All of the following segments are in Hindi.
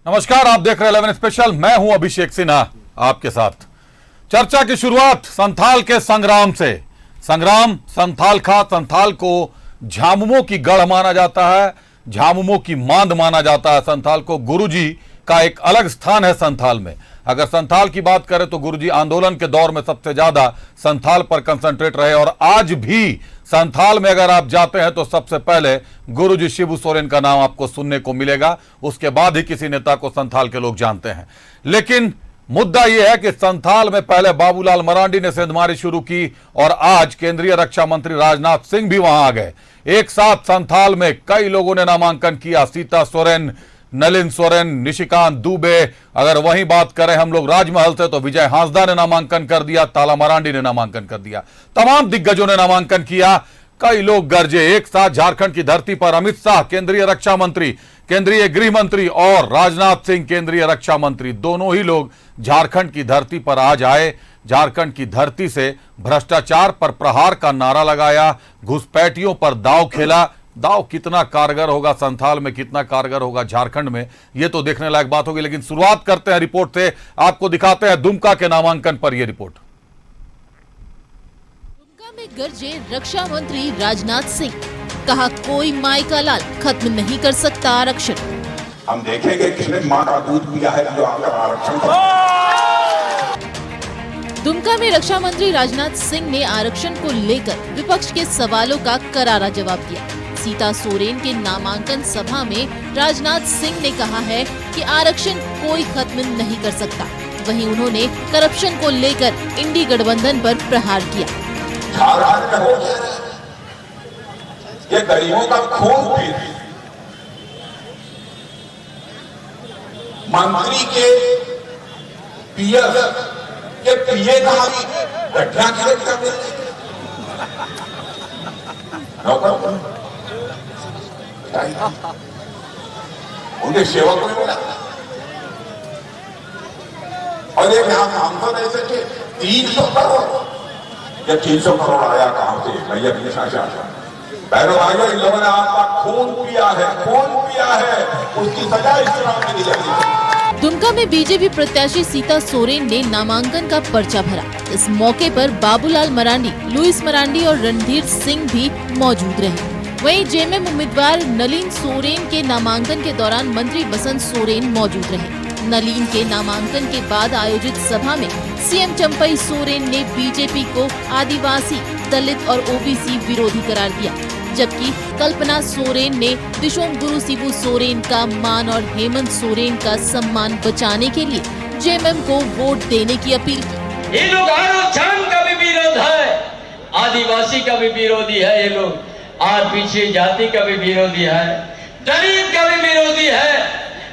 नमस्कार, आप देख रहे हैं 11 स्पेशल। मैं हूं अभिषेक सिन्हा आपके साथ। चर्चा की शुरुआत संथाल के संग्राम से। संग्राम संथाल का, संथाल को झामुमो की गढ़ माना जाता है, झामुमो की मांद माना जाता है। संथाल को गुरुजी का एक अलग स्थान है संथाल में। अगर संथाल की बात करें तो गुरुजी आंदोलन के दौर में सबसे ज्यादा संथाल पर कंसंट्रेट रहे और आज भी संथाल में अगर आप जाते हैं तो सबसे पहले गुरुजी शिबू सोरेन का नाम आपको सुनने को मिलेगा। उसके बाद ही किसी नेता को संथाल के लोग जानते हैं। लेकिन मुद्दा यह है कि संथाल में पहले बाबूलाल मरांडी ने सेंधमारी शुरू की और आज केंद्रीय रक्षा मंत्री राजनाथ सिंह भी वहां आ गए। एक साथ संथाल में कई लोगों ने नामांकन किया। सीता सोरेन, नलिन सोरेन, निशिकांत दुबे, अगर वहीं बात करें हम लोग राजमहल से तो विजय हांसदा ने नामांकन कर दिया, ताला मरांडी ने नामांकन कर दिया, तमाम दिग्गजों ने नामांकन किया। कई लोग गरजे। एक साथ झारखंड की धरती पर अमित शाह केंद्रीय रक्षा मंत्री, केंद्रीय गृह मंत्री और राजनाथ सिंह केंद्रीय रक्षा मंत्री, दोनों ही लोग झारखंड की धरती पर आज आए। झारखंड की धरती से भ्रष्टाचार पर प्रहार का नारा लगाया, घुसपैठियों पर दांव खेला। दांव कितना कारगर होगा संथाल में, कितना कारगर होगा झारखंड में, यह तो देखने लायक बात होगी। लेकिन शुरुआत करते हैं रिपोर्ट से। आपको दिखाते हैं दुमका के नामांकन पर यह रिपोर्ट। दुमका में गरजे रक्षा मंत्री राजनाथ सिंह, कहा कोई माई का लाल खत्म नहीं कर सकता आरक्षण। हम देखेंगे किसने मां का दूध पिया है जो आकर आरक्षण। दुमका में रक्षा मंत्री राजनाथ सिंह ने आरक्षण को लेकर विपक्ष के सवालों का करारा जवाब दिया। सीता सोरेन के नामांकन सभा में राजनाथ सिंह ने कहा है कि आरक्षण कोई खत्म नहीं कर सकता। वहीं उन्होंने करप्शन को लेकर इंडी गठबंधन पर प्रहार किया। झारखंड में हो ये गरीबों का खून पी मंत्री के पीएस के पीए का गड्ढा करते उनके सेवक को बोला और एक यहाँ सांसद ऐसे थे 300 करोड़। जब 300 करोड़ आया कहां से भैया पहले भाइयों इन लोगों ने आपका खून पिया है, उसकी सजा इस चुनाव में दी जाएगी। दुमका में बीजेपी प्रत्याशी सीता सोरेन ने नामांकन का पर्चा भरा। इस मौके पर बाबूलाल मरांडी, लुइस मरांडी और रणधीर सिंह भी मौजूद रहे। वहीं जेएमएम उम्मीदवार नलिन सोरेन के नामांकन के दौरान मंत्री बसंत सोरेन मौजूद रहे। नलिन के नामांकन के बाद आयोजित सभा में सीएम चंपई सोरेन ने बीजेपी को आदिवासी, दलित और ओबीसी विरोधी करार दिया, जबकि कल्पना सोरेन ने दिशोम गुरु शिबू सोरेन का मान और हेमंत सोरेन का सम्मान बचाने के लिए जेएमएम को वोट देने की अपील की। ये लोग आरक्षण का भी विरोध है, आदिवासी का भी विरोधी है, ये लोग और पिछड़ी जाति का भी विरोधी है, दलित का भी विरोधी है,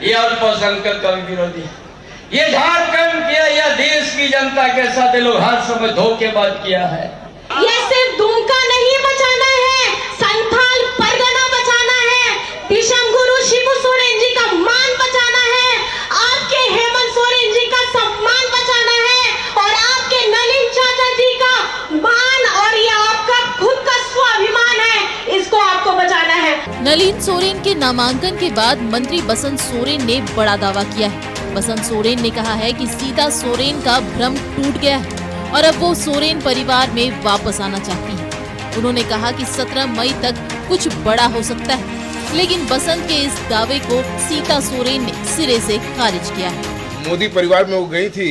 ये अल्पसंख्यक का भी विरोधी है। ये झारखंड किया या देश की जनता के साथ ये लोग हर समय धोखेबाज किया है। ये सिर्फ दुमका नहीं बचाना है, संथाल परगना बचाना है, दिशम गुरु शिबू सोरेन जी का मान बचाना है, आपके हेमंत सोरेन जी का सम्मान बचाना है और आपके नलिन चाचा जी का मान और ये आपका खुद का स्वाभिमान है, इसको आपको बचाना है। नलिन सोरेन के नामांकन के बाद मंत्री बसंत सोरेन ने बड़ा दावा किया है। बसंत सोरेन ने कहा है कि सीता सोरेन का भ्रम टूट गया है और अब वो सोरेन परिवार में वापस आना चाहती है। उन्होंने कहा कि 17 मई तक कुछ बड़ा हो सकता है, लेकिन बसंत के इस दावे को सीता सोरेन ने सिरे से खारिज किया है। मोदी परिवार में वो गई थी,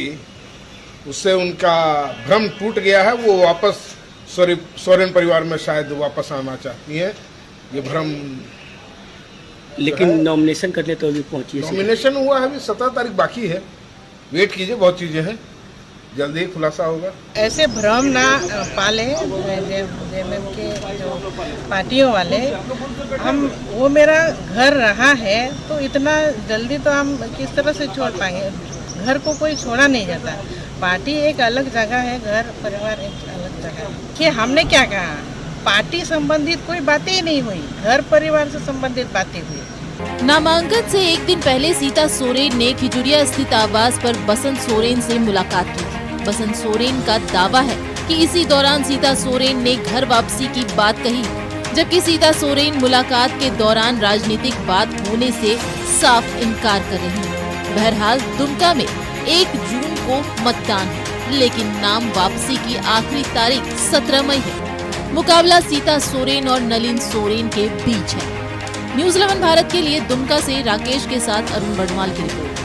उससे उनका भ्रम टूट गया है। वो वापस सोरेन परिवार में शायद वापस आना चाहती है। ये भ्रम, लेकिन नॉमिनेशन करने तो अभी पहुंची है। नॉमिनेशन हुआ है, अभी 17 तारीख बाकी है। वेट कीजिए, बहुत चीजें हैं, जल्दी ही खुलासा होगा। ऐसे भ्रम ना पाले जेएमएम के जो पार्टियों वाले। हम वो मेरा घर रहा है तो इतना जल्दी तो हम किस तरह से छोड़ पाएंगे। घर को कोई छोड़ा नहीं जाता। पार्टी एक अलग जगह है, घर परिवार एक अलग जगह है। कि हमने क्या कहा, पार्टी संबंधित कोई बातें ही नहीं हुई, घर परिवार से संबंधित बातें हुई। नामांकन से एक दिन पहले सीता सोरेन ने खिजुरिया स्थित आवास पर बसंत सोरेन से मुलाकात की थी। बसंत सोरेन का दावा है कि इसी दौरान सीता सोरेन ने घर वापसी की बात कही, जबकि सीता सोरेन मुलाकात के दौरान राजनीतिक बात होने से साफ इनकार कर रही है। बहरहाल दुमका में 1 जून को मतदान है, लेकिन नाम वापसी की आखिरी तारीख 17 मई है। मुकाबला सीता सोरेन और नलिन सोरेन के बीच है। न्यूज़ 11 भारत के लिए दुमका से राकेश के साथ अरुण बड़वाल की रिपोर्ट।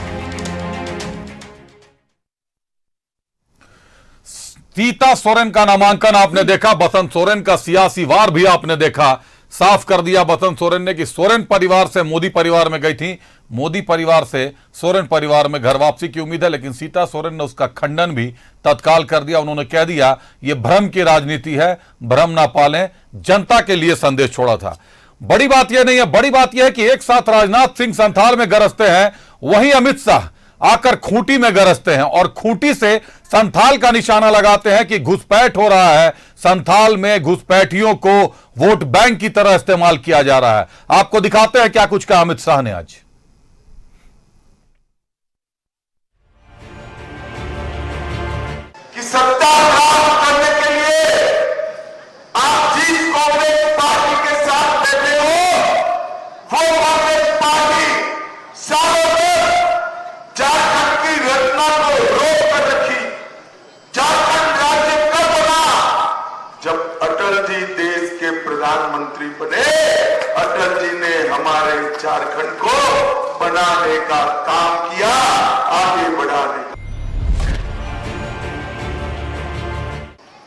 सीता सोरेन का नामांकन आपने देखा, बसंत सोरेन का सियासी वार भी आपने देखा। साफ कर दिया बसंत सोरेन ने कि सोरेन परिवार से मोदी परिवार में गई थी, मोदी परिवार से सोरेन परिवार में घर वापसी की उम्मीद है, लेकिन सीता सोरेन ने उसका खंडन भी तत्काल कर दिया। उन्होंने कह दिया यह भ्रम की राजनीति है, भ्रम ना पालें, जनता के लिए संदेश छोड़ा था। बड़ी बात यह नहीं है, बड़ी बात यह है कि एक साथ राजनाथ सिंह संथाल में गरजते हैं, वहीं अमित शाह आकर खूंटी में गरजते हैं और खूंटी से संथाल का निशाना लगाते हैं कि घुसपैठ हो रहा है, संथाल में घुसपैठियों को वोट बैंक की तरह इस्तेमाल किया जा रहा है। आपको दिखाते हैं क्या कुछ कहा अमित शाह ने आज। कि सत्ता प्राप्त करने के लिए आप जिस कांग्रेस पार्टी के साथ बैठे हो, वो कांग्रेस पार्टी सालों तक झारखंड की रचना को रोक कर रखी। झारखंड राज्य कब बना? जब अटल जी देश के प्रधानमंत्री बने, अटल जी ने हमारे झारखंड को बनाने का काम किया, आगे बढ़ाने का।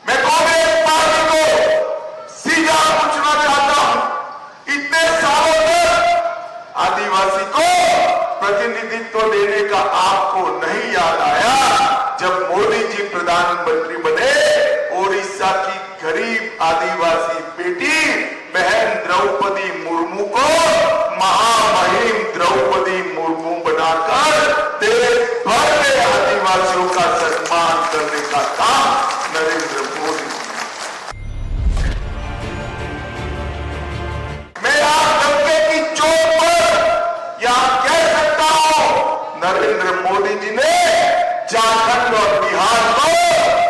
मैं कांग्रेस पार्टी को सीधा पूछना चाहता हूं, इतने सालों तक आदिवासी को प्रतिनिधित्व देने का आपको नहीं याद आया? जब मोदी जी प्रधानमंत्री बने, ओडिशा की गरीब आदिवासी बेटी बहन द्रौपदी मुर्मू को महामहिम द्रौपदी मुर्मू बनाकर देश भर में आदिवासियों का सम्मान करने का काम नरेंद्र मोदी। मैं आज दंगे की चोट पर यहां कह सकता हूं, नरेंद्र मोदी जी ने झारखंड और बिहार को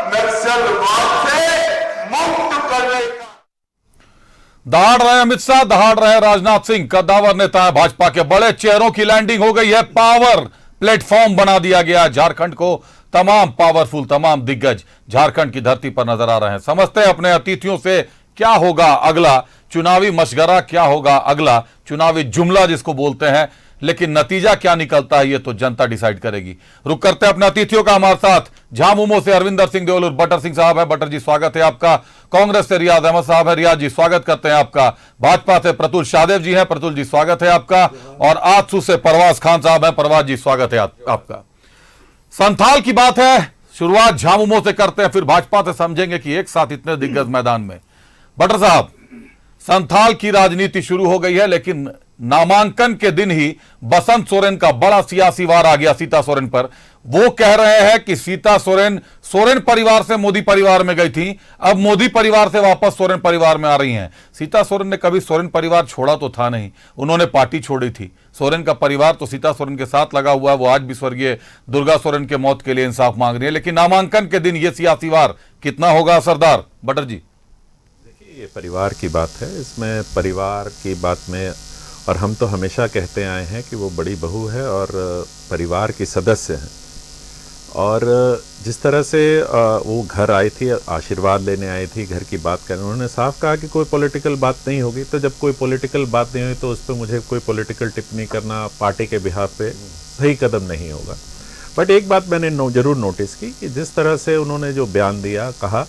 नक्सलवाद से मुक्त करने का। दहाड़ रहे अमित शाह, दहाड़ रहे राजनाथ सिंह। कद्दावर नेता है भाजपा के, बड़े चेहरों की लैंडिंग हो गई है, पावर प्लेटफॉर्म बना दिया गया झारखंड को। तमाम पावरफुल, तमाम दिग्गज झारखंड की धरती पर नजर आ रहे हैं। समझते हैं अपने अतिथियों से क्या होगा अगला चुनावी मशगरा, क्या होगा अगला चुनावी जुमला जिसको बोलते हैं, लेकिन नतीजा क्या निकलता है ये तो जनता डिसाइड करेगी। रुक करते हैं अपने अतिथियों का। हमारे साथ झामुमो से अरविंदर सिंह देओल और बटर सिंह साहब है। बटर जी स्वागत है आपका। कांग्रेस से रियाज अहमद साहब है। रियाज जी स्वागत करते हैं आपका। भाजपा से प्रतुल शाहदेव जी हैं। प्रतुल जी स्वागत है आपका। और आजसू से परवाज खान साहब है। परवाज जी स्वागत है आपका। संथाल की बात है, शुरुआत झामुमो से करते हैं, फिर भाजपा से समझेंगे कि एक साथ इतने दिग्गज मैदान में। बटर साहब, संथाल की राजनीति शुरू हो गई है, लेकिन नामांकन के दिन ही बसंत सोरेन का बड़ा सियासी वार आ गया सीता सोरेन पर। वो कह रहे हैं कि सीता सोरेन सोरेन परिवार से मोदी परिवार में गई थी, अब मोदी परिवार से वापस सोरेन परिवार में आ रही हैं। सीता सोरेन ने कभी सोरेन परिवार छोड़ा तो था नहीं, उन्होंने पार्टी छोड़ी थी। सोरेन का परिवार तो सीता सोरेन के साथ लगा हुआ है। वो आज भी स्वर्गीय दुर्गा सोरेन के मौत के लिए इंसाफ मांग रही है, लेकिन नामांकन के दिन ये सियासी वार कितना होगा असरदार? बटर जी, देखिए, ये परिवार की बात है, इसमें परिवार की बात में, और हम तो हमेशा कहते आए हैं कि वो बड़ी बहू है और परिवार की सदस्य हैं। और जिस तरह से वो घर आई थी, आशीर्वाद लेने आई थी, घर की बात करने, उन्होंने साफ कहा कि कोई पॉलिटिकल बात नहीं होगी। तो जब कोई पॉलिटिकल बात नहीं हुई तो उस पर मुझे कोई पॉलिटिकल टिप्पणी करना पार्टी के बिहाफ पे सही कदम नहीं होगा। बट एक बात मैंने जरूर नोटिस की कि जिस तरह से उन्होंने जो बयान दिया, कहा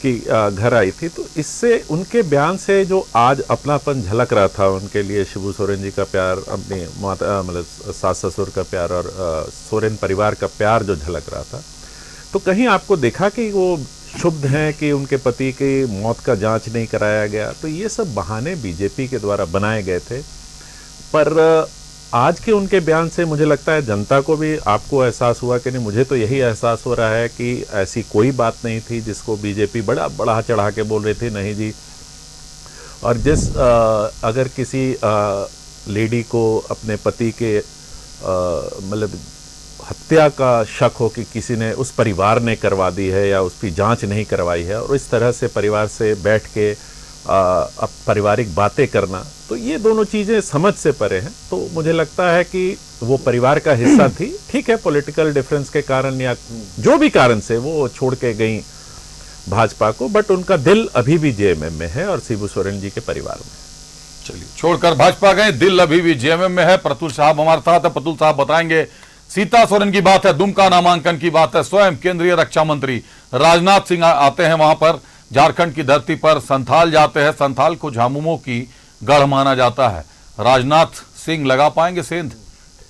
कि घर आई थी, तो इससे उनके बयान से जो आज अपनापन झलक रहा था उनके लिए, शिबू सोरेन जी का प्यार, अपनी माता मतलब सास ससुर का प्यार और सोरेन परिवार का प्यार जो झलक रहा था, तो कहीं आपको देखा कि वो क्षुब्ध हैं कि उनके पति की मौत का जांच नहीं कराया गया। तो ये सब बहाने बीजेपी के द्वारा बनाए गए थे। पर आज के उनके बयान से मुझे लगता है जनता को भी, आपको एहसास हुआ कि नहीं? मुझे तो यही एहसास हो रहा है कि ऐसी कोई बात नहीं थी जिसको बीजेपी बड़ा बढ़ा चढ़ा के बोल रही थी। नहीं जी। और जिस अगर किसी लेडी को अपने पति के मतलब हत्या का शक हो कि किसी ने, उस परिवार ने करवा दी है या उसकी जांच नहीं करवाई है, और इस तरह से परिवार से बैठ के अब पारिवारिक बातें करना, तो ये दोनों चीज़ें समझ से परे हैं। तो मुझे लगता है कि वो परिवार का हिस्सा थी, ठीक है, पॉलिटिकल डिफरेंस के कारण या जो भी कारण से वो छोड़ के गई भाजपा को, बट उनका दिल अभी भी जेएमएम में है और शिबू सोरेन जी के परिवार में। चलिए, छोड़कर भाजपा गए, दिल अभी भी जेएमएम में है। प्रतुल साहब हमारे साथ है, प्रतुल साहब बताएंगे। सीता सोरेन की बात है, दुमका नामांकन की बात है, स्वयं केंद्रीय रक्षा मंत्री राजनाथ सिंह आते हैं वहां पर, झारखंड की धरती पर संथाल जाते हैं। संथाल को झामुमो की गढ़ माना जाता है। राजनाथ सिंह लगा पाएंगे सेंध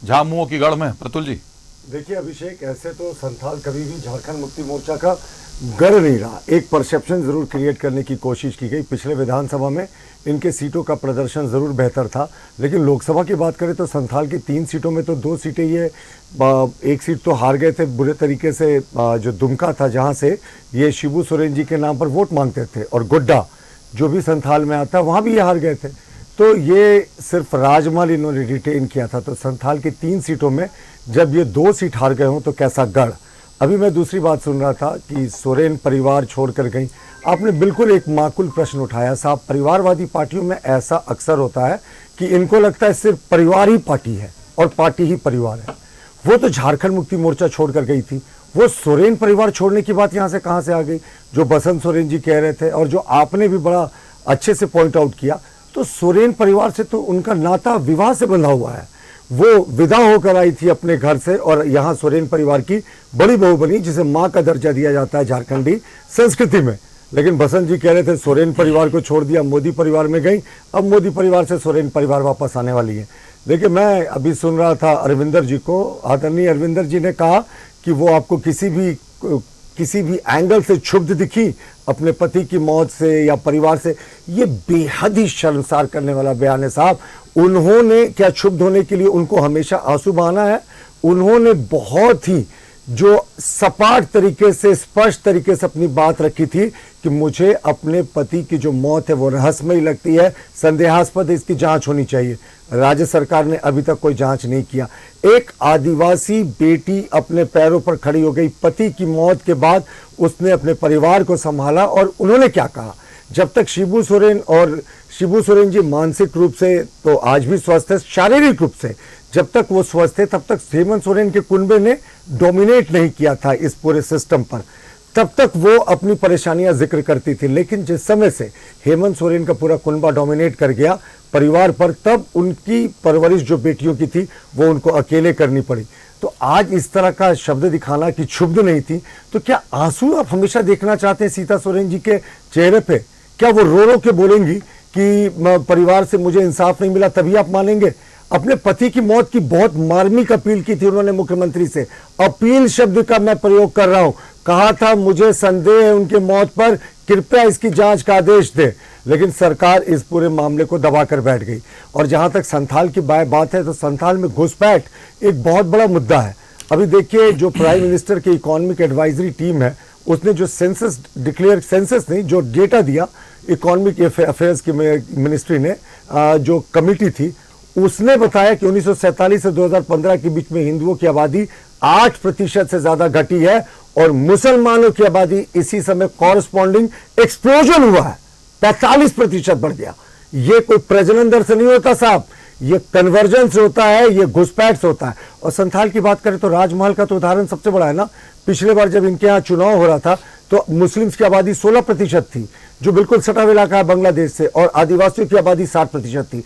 झामुमो की गढ़ में? प्रतुल जी देखिए अभिषेक, ऐसे तो संथाल कभी भी झारखंड मुक्ति मोर्चा का गढ़ नहीं रहा। एक परसेप्शन जरूर क्रिएट करने की कोशिश की गई। पिछले विधानसभा में इनके सीटों का प्रदर्शन जरूर बेहतर था, लेकिन लोकसभा की बात करें तो संथाल की 3 सीटों में तो 2 सीटें ये, एक सीट तो हार गए थे बुरे तरीके से, जो दुमका था जहां से ये शिबू सोरेन जी के नाम पर वोट मांगते थे, और गोड्डा जो भी संथाल में आता वहां भी ये हार गए थे। तो ये सिर्फ राजमहल इन्होंने रिटेन किया था। तो संथाल की 3 सीटों में जब ये 2 सीट हार गए हों तो कैसा गढ़। अभी मैं दूसरी बात सुन रहा था कि सोरेन परिवार छोड़कर गई। आपने बिल्कुल एक माकूल प्रश्न उठाया साहब। परिवारवादी पार्टियों में ऐसा अक्सर होता है कि इनको लगता है सिर्फ परिवार ही पार्टी है और पार्टी ही परिवार है। वो तो झारखंड मुक्ति मोर्चा छोड़कर गई थी, वो सोरेन परिवार छोड़ने की बात यहाँ से कहाँ से आ गई? जो बसंत सोरेन जी कह रहे थे और जो आपने भी बड़ा अच्छे से पॉइंट आउट किया, तो सोरेन परिवार से तो उनका नाता विवाह से बंधा हुआ है। वो विदा होकर आई थी अपने घर से और यहाँ सोरेन परिवार की बड़ी बहू बनी, जिसे माँ का दर्जा दिया जाता है झारखंडी संस्कृति में। लेकिन बसंत जी कह रहे थे सोरेन परिवार को छोड़ दिया, मोदी परिवार में गई, अब मोदी परिवार से सोरेन परिवार वापस आने वाली है। देखिए, मैं अभी सुन रहा था अरविंदर जी को, आदरणीय अरविंदर जी ने कहा कि वो आपको किसी भी एंगल से क्षुब्ध दिखी अपने पति की मौत से या परिवार से। ये बेहद ही शर्मसार करने वाला बयान है साहब। उन्होंने क्या क्षुब्ध होने के लिए उनको हमेशा आंसू बहाना है? उन्होंने बहुत ही जो सपाट तरीके से, स्पष्ट तरीके से अपनी बात रखी थी कि मुझे अपने पति की जो मौत है वो रहस्यमयी लगती है, संदेहास्पद है, इसकी जांच होनी चाहिए। राज्य सरकार ने अभी तक कोई जांच नहीं किया। एक आदिवासी बेटी अपने पैरों पर खड़ी हो गई, पति की मौत के बाद उसने अपने परिवार को संभाला। और उन्होंने क्या कहा, जब तक शिबू सोरेन जी मानसिक रूप से तो आज भी स्वस्थ है, शारीरिक रूप से जब तक वो स्वस्थ थे तब तक हेमंत सोरेन के कुनबे ने डोमिनेट नहीं किया था इस पूरे सिस्टम पर, तब तक वो अपनी परेशानियां जिक्र करती थी। लेकिन जिस समय से हेमंत सोरेन का पूरा कुनबा डोमिनेट कर गया परिवार पर, तब उनकी परवरिश जो बेटियों की थी वो उनको अकेले करनी पड़ी। तो आज इस तरह का शब्द दिखाना कि क्षुब्ध नहीं थी, तो क्या आंसू आप हमेशा देखना चाहते हैं सीता सोरेन जी के चेहरे पे? क्या वो रो के बोलेंगी कि परिवार से मुझे इंसाफ नहीं मिला, तभी आप मानेंगे? अपने पति की मौत की बहुत मार्मिक अपील की थी उन्होंने मुख्यमंत्री से। अपील शब्द का मैं प्रयोग कर रहा हूं। कहा था मुझे संदेह है उनके मौत पर, कृपया इसकी जांच का आदेश दे। लेकिन सरकार इस पूरे मामले को दबाकर बैठ गई। और जहां तक संथाल की बात है, तो संथाल में घुसपैठ एक बहुत बड़ा मुद्दा है। अभी देखिए, जो प्राइम मिनिस्टर की इकोनॉमिक एडवाइजरी टीम है, उसने जो सेंसस नहीं, जो डेटा दिया इकोनॉमिक अफेयर्स की मिनिस्ट्री ने, जो कमेटी थी, उसने बताया कि 1947 से 2015 के बीच में हिंदुओं की आबादी 8% से ज्यादा घटी है और मुसलमानों की आबादी इसी समय कॉरस्पॉन्डिंग एक्सप्लोजन हुआ है, 45% बढ़ गया। ये कोई प्रजनन दर से नहीं होता साहब, ये कन्वर्जन से होता है, ये घुसपैठ से होता है। और संथाल की बात करें तो राजमहल का तो उदाहरण सबसे बड़ा है ना। पिछले बार जब इनके यहाँ चुनाव हो रहा था तो मुस्लिम्स की आबादी 16% थी, जो बिल्कुल सटा हुआ इलाका है बांग्लादेश से, और आदिवासियों की आबादी 60% थी।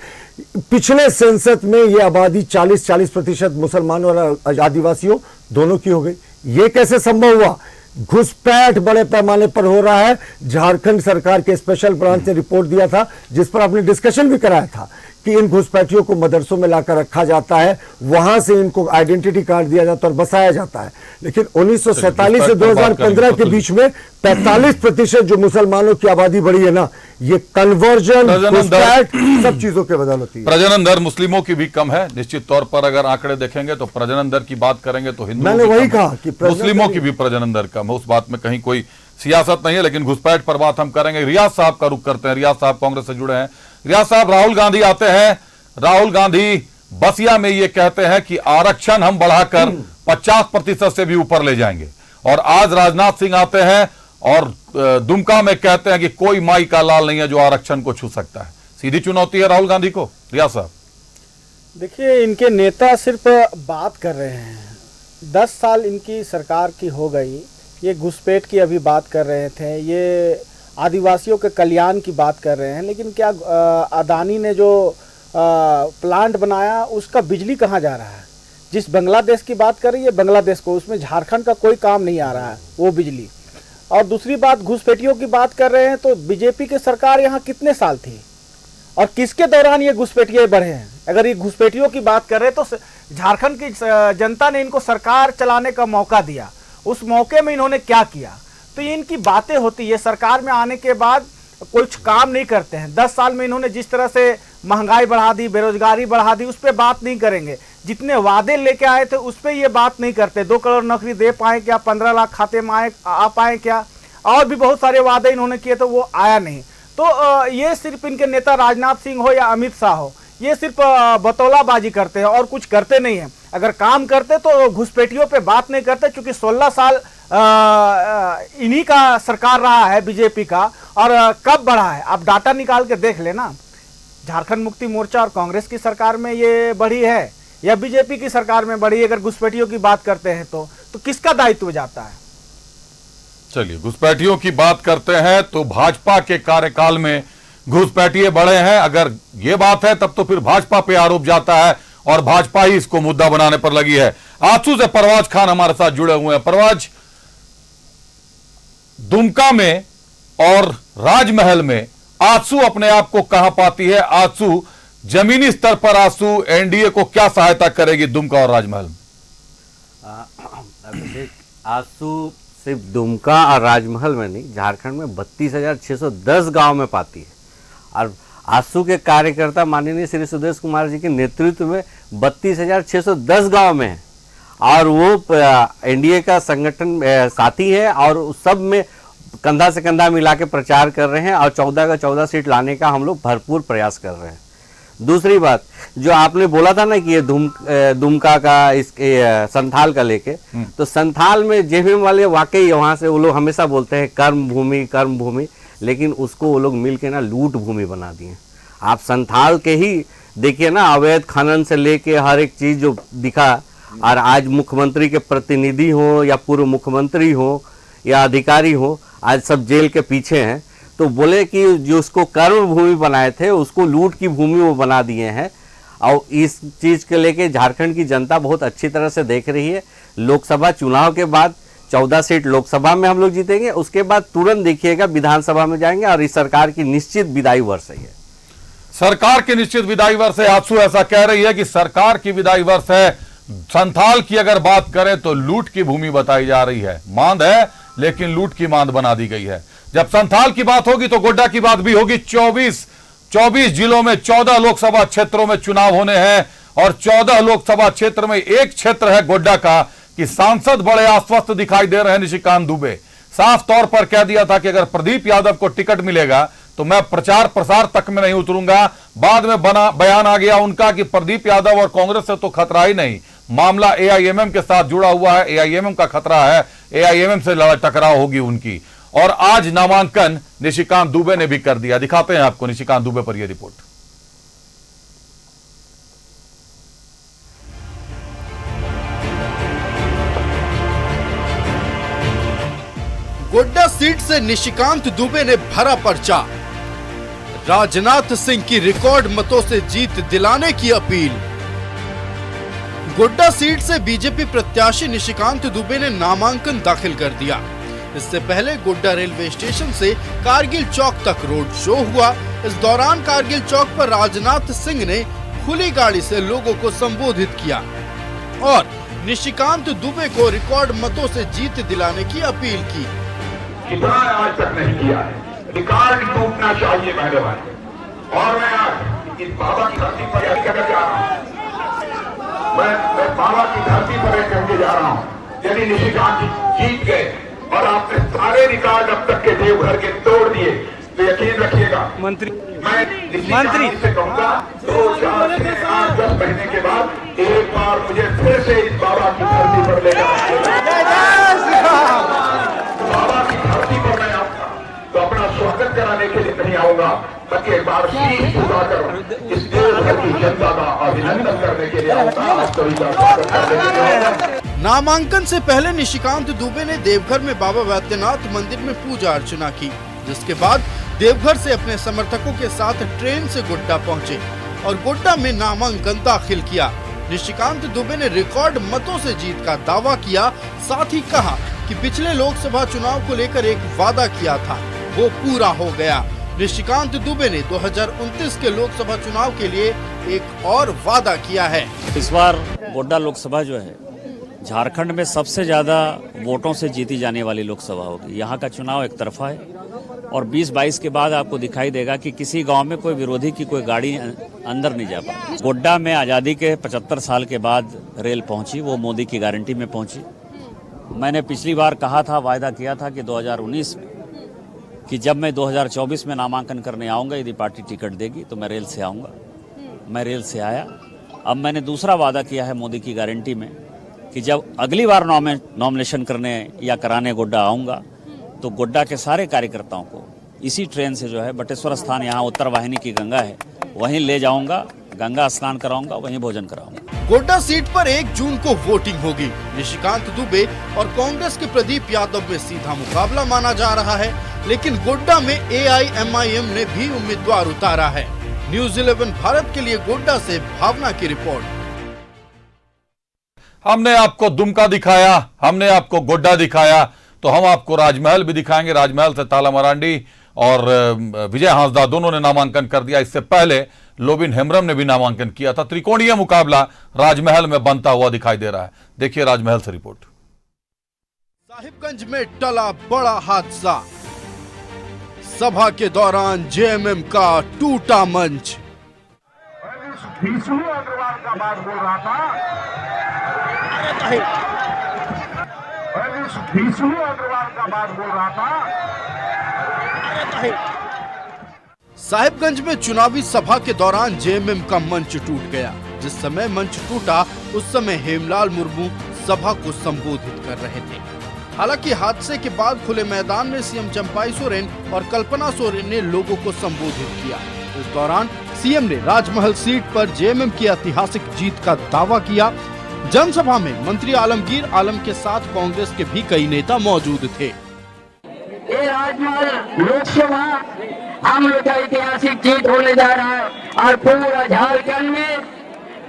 पिछले सेंसस में ये आबादी 40% मुसलमानों और आदिवासियों दोनों की हो गई। ये कैसे संभव हुआ? घुसपैठ बड़े पैमाने पर हो रहा है। झारखंड सरकार के स्पेशल ब्रांच ने रिपोर्ट दिया था, जिस पर आपने डिस्कशन भी कराया था कि इन घुसपैठियों को मदरसों में लाकर रखा जाता है, वहां से इनको आइडेंटिटी कार्ड दिया जाता है और बसाया जाता है। लेकिन 1947 से 2015 के बीच में 45% जो मुसलमानों की आबादी बढ़ी है ना, ये कन्वर्जन, घुसपैठ, सब चीजों के बदौलत है। प्रजनन दर मुस्लिमों की भी कम है निश्चित तौर पर। अगर आंकड़े देखेंगे तो प्रजनन दर की बात करेंगे तो हिंदुओं मैंने वही कहा कि मुस्लिमों की भी प्रजनन दर कम है, उस बात में कहीं कोई सियासत नहीं है। लेकिन घुसपैठ पर बात हम करेंगे। रियाज साहब का रुख करते हैं। रियाज साहब कांग्रेस से जुड़े हैं। रियाज साहब, राहुल गांधी आते हैं, राहुल गांधी बसिया में ये कहते हैं कि आरक्षण हम बढ़ाकर 50% से भी ऊपर ले जाएंगे। और आज राजनाथ सिंह आते हैं और दुमका में कहते हैं कि कोई माई का लाल नहीं है जो आरक्षण को छू सकता है। सीधी चुनौती है राहुल गांधी को। रियाज साहब, देखिए, इनके नेता सिर्फ बात कर रहे हैं। 10 साल इनकी सरकार की हो गई, ये घुसपैठ की अभी बात कर रहे थे, ये आदिवासियों के कल्याण की बात कर रहे हैं, लेकिन क्या अदानी ने जो प्लांट बनाया उसका बिजली कहाँ जा रहा है? जिस बांग्लादेश की बात कर रही है बांग्लादेश को, उसमें झारखंड का कोई काम नहीं आ रहा है वो बिजली। और दूसरी बात, घुसपैठियों की बात कर रहे हैं, तो बीजेपी की सरकार यहाँ कितने साल थी और किसके दौरान ये घुसपैठिए बढ़े हैं? अगर ये घुसपैठियों की बात कर रहे हैं तो झारखंड की जनता ने इनको सरकार चलाने का मौका दिया, उस मौके में इन्होंने क्या किया? तो ये इनकी बातें होती है, सरकार में आने के बाद कुछ काम नहीं करते हैं। 10 साल में इन्होंने जिस तरह से महंगाई बढ़ा दी, बेरोजगारी बढ़ा दी, उस पर बात नहीं करेंगे। जितने वादे लेके आए थे उस पर ये बात नहीं करते। 2 करोड़ नौकरी दे पाए क्या? 15 लाख खाते में आ पाए क्या? और भी बहुत सारे वादे इन्होंने किए तो वो आया नहीं। तो ये सिर्फ इनके नेता राजनाथ सिंह हो या अमित शाह हो, ये सिर्फ बतौलाबाजी करते हैं और कुछ करते नहीं हैं। अगर काम करते तो घुसपैठियों पे बात नहीं करते, क्योंकि 16 साल इन्हीं का सरकार रहा है बीजेपी का। और कब बढ़ा है आप डाटा निकाल के देख लेना। झारखंड मुक्ति मोर्चा और कांग्रेस की सरकार में ये बढ़ी है या बीजेपी की सरकार में बढ़ी? अगर घुसपैठियों की बात करते हैं तो किसका दायित्व जाता है? चलिए, घुसपैठियों की बात करते हैं तो भाजपा के कार्यकाल में घुसपैठिए बढ़े हैं। अगर ये बात है तब तो फिर भाजपा पे आरोप जाता है और भाजपा ही इसको मुद्दा बनाने पर लगी है। आंसू से परवाज खान हमारे साथ जुड़े हुए हैं। परवाज, दुमका में और राजमहल में आंसू अपने आप को कहां पाती है? आंसू जमीनी स्तर पर आंसू एनडीए को क्या सहायता करेगी दुमका और राजमहल? आंसू सिर्फ दुमका और राजमहल में नहीं, झारखंड में 32,610 गांव में पाती है। और आंसू के कार्यकर्ता माननीय श्री सुदेश कुमार जी के नेतृत्व में 32,610 गांव में है और वो एनडीए का संगठन साथी है और उस सब में कंधा से कंधा मिला के प्रचार कर रहे हैं और 14 का 14 सीट लाने का हम लोग भरपूर प्रयास कर रहे हैं। दूसरी बात, जो आपने बोला था ना कि ये दुमका का इसके संथाल का लेके, तो संथाल में जेबीएम वाले वाकई वहाँ से वो लोग हमेशा बोलते हैं कर्म भूमि, लेकिन उसको वो लोग मिल के ना लूट भूमि बना दिए। आप संथाल के ही देखिए ना, अवैध खनन से लेके हर एक चीज जो दिखा। और आज मुख्यमंत्री के प्रतिनिधि हो या पूर्व मुख्यमंत्री हो या अधिकारी हो, आज सब जेल के पीछे हैं। तो बोले कि जो उसको कर्म भूमि बनाए थे उसको लूट की भूमि वो बना दिए हैं। और इस चीज के लेके झारखंड की जनता बहुत अच्छी तरह से देख रही है। लोकसभा चुनाव के बाद 14 सीट लोकसभा में हम लोग जीतेंगे, उसके बाद तुरंत देखिएगा विधानसभा में जाएंगे और इस सरकार की निश्चित विदाई वर्ष है। सरकार की निश्चित विदाई वर्ष है। आंसू ऐसा कह रही है कि सरकार की विदाई वर्ष है। संथाल की अगर बात करें तो लूट की भूमि बताई जा रही है। मांद है लेकिन लूट की मांद बना दी गई है। जब संथाल की बात होगी तो गोड्डा की बात भी होगी। 24 जिलों में 14 लोकसभा क्षेत्रों में चुनाव होने हैं और 14 लोकसभा क्षेत्र में एक क्षेत्र है गोड्डा का कि सांसद बड़े आश्वस्त दिखाई दे रहे हैं निशिकांत दुबे। साफ तौर पर कह दिया था कि अगर प्रदीप यादव को टिकट मिलेगा तो मैं प्रचार प्रसार तक में नहीं उतरूंगा। बाद में बयान आ गया उनका कि प्रदीप यादव और कांग्रेस से तो खतरा ही नहीं, मामला एआईएमएम के साथ जुड़ा हुआ है, एआईएमएम का खतरा है, एआईएमएम से टकराव होगी उनकी। और आज नामांकन निशिकांत दुबे ने भी कर दिया। दिखाते हैं आपको निशिकांत दुबे पर यह रिपोर्ट। गोड्डा सीट से निशिकांत दुबे ने भरा पर्चा। राजनाथ सिंह की रिकॉर्ड मतों से जीत दिलाने की अपील। गोड्डा सीट से बीजेपी प्रत्याशी निशिकांत दुबे ने नामांकन दाखिल कर दिया। इससे पहले गोड्डा रेलवे स्टेशन से कारगिल चौक तक रोड शो हुआ। इस दौरान कारगिल चौक पर राजनाथ सिंह ने खुली गाड़ी से लोगों को संबोधित किया और निशिकांत दुबे को रिकॉर्ड मतों से जीत दिलाने की अपील की। कितना आज तक नहीं किया है, रिकॉर्ड टूटना चाहिए मेरे भाई। और मैं आज इस बाबा की धरती पर कहकर जा रहा हूँ, मैं बाबा की धरती पर कहकर जा रहा हूँ, यदि निशिकांत जीत गए और आपने सारे रिकॉर्ड अब तक के देवघर के तोड़ दिए तो यकीन रखिएगा मंत्री से कहूंगा 2, 4, 6, 8, 10 महीने के बाद एक बार मुझे फिर से इस बाबा की धरती पर लेकर आइएगा। बाबा की धरती पर मैं के लिए नहीं आऊंगा, बल्कि एक बार शीश झुकाकर इस देश की जनता का अभिनंदन करने के लिए आऊंगा, आप सभी का स्वागत करने के लिए आऊंगा। नामांकन से पहले निशिकांत दुबे ने देवघर में बाबा वैद्यनाथ मंदिर में पूजा अर्चना की, जिसके बाद देवघर से अपने समर्थकों के साथ ट्रेन से गोड्डा पहुंचे और गोड्डा में नामांकन दाखिल किया। निशिकांत दुबे ने रिकॉर्ड मतों से जीत का दावा किया, साथ ही कहा कि पिछले लोकसभा चुनाव को लेकर एक वादा किया था, वो पूरा हो गया। निशिकांत दुबे ने 2029 के लोकसभा चुनाव के लिए एक और वादा किया है। इस बार गोड्डा लोकसभा जो है झारखंड में सबसे ज्यादा वोटों से जीती जाने वाली लोकसभा होगी। यहाँ का चुनाव एक तरफा है और 20-22 के बाद आपको दिखाई देगा कि किसी गांव में कोई विरोधी की कोई गाड़ी अंदर नहीं जा पाती। गोड्डा में आज़ादी के 75 साल के बाद रेल पहुंची, वो मोदी की गारंटी में पहुंची। मैंने पिछली बार कहा था, वायदा किया था कि 2019 में कि जब मैं 2024 में नामांकन करने आऊँगा, यदि पार्टी टिकट देगी तो मैं रेल से आऊँगा। मैं रेल से आया। अब मैंने दूसरा वादा किया है मोदी की गारंटी में कि जब अगली बार नॉमिनेशन करने या कराने गोड्डा आऊँगा तो गोड्डा के सारे कार्यकर्ताओं को इसी ट्रेन से जो है बटेश्वर स्थान, यहाँ उत्तर वाहिनी की गंगा है, वहीं ले जाऊंगा, गंगा स्नान कराऊंगा, वहीं भोजन कराऊंगा। गोड्डा सीट पर 1 जून को वोटिंग होगी। निशिकांत दुबे और कांग्रेस के प्रदीप यादव में सीधा मुकाबला माना जा रहा है, लेकिन गोड्डा में AIMIM ने भी उम्मीदवार उतारा है। न्यूज़ 11 भारत के लिए गोड्डा से भावना की रिपोर्ट। हमने आपको दुमका दिखाया, हमने आपको गोड्डा दिखाया, तो हम आपको राजमहल भी दिखाएंगे। राजमहल से ताला मरांडी और विजय हांसदा दोनों ने नामांकन कर दिया। इससे पहले लोबिन हेम्ब्रम ने भी नामांकन किया था। त्रिकोणीय मुकाबला राजमहल में बनता हुआ दिखाई दे रहा है। देखिए राजमहल से रिपोर्ट। साहिबगंज में टला बड़ा हादसा, सभा के दौरान JMM का टूटा मंच। अग्रवाल का बात बोल रहा था, अग्रवाल का बात बोल रहा था। साहिबगंज में चुनावी सभा के दौरान JMM का मंच टूट गया। जिस समय मंच टूटा उस समय हेमलाल मुर्मू सभा को संबोधित कर रहे थे। हालांकि हादसे के बाद खुले मैदान में सीएम चंपाई सोरेन और कल्पना सोरेन ने लोगों को संबोधित किया। इस दौरान सीएम ने राजमहल सीट पर JMM की ऐतिहासिक जीत का दावा किया। जनसभा में मंत्री आलमगीर आलम के साथ कांग्रेस के भी कई नेता मौजूद थे। ये राजमहल लोकसभा हम लोग का ऐतिहासिक जीत होने जा रहा है और पूरा झारखंड में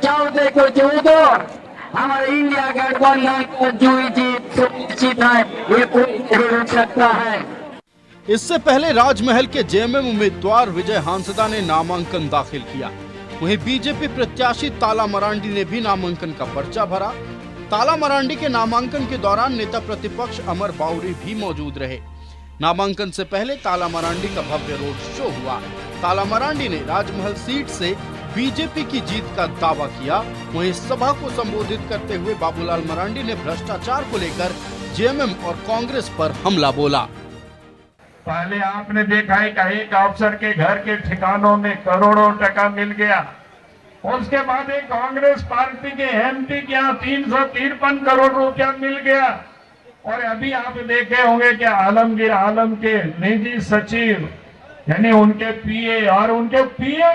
14 को 14 हमारे इंडिया गठबंधन को जो जीत सुनिश्चित है, ये कोई नहीं रोक सकता है। इससे पहले राजमहल के JMM उम्मीदवार विजय हांसदा ने नामांकन दाखिल किया। वहीं बीजेपी प्रत्याशी ताला मरांडी ने भी नामांकन का पर्चा भरा। ताला मरांडी के नामांकन के दौरान नेता प्रतिपक्ष अमर बाउरी भी मौजूद रहे। नामांकन से पहले ताला मरांडी का भव्य रोड शो हुआ। ताला मरांडी ने राजमहल सीट से बीजेपी की जीत का दावा किया। वहीं सभा को संबोधित करते हुए बाबूलाल मरांडी ने भ्रष्टाचार को लेकर JMM और कांग्रेस पर हमला बोला। पहले आपने देखा है कि एक अफसर के घर के ठिकानों में करोड़ों टका मिल गया। उसके बाद एक कांग्रेस पार्टी के MP के यहाँ 353 करोड़ रुपया मिल गया। और अभी आप देखे होंगे कि आलमगीर आलम के निजी सचिव यानी उनके PA और उनके PA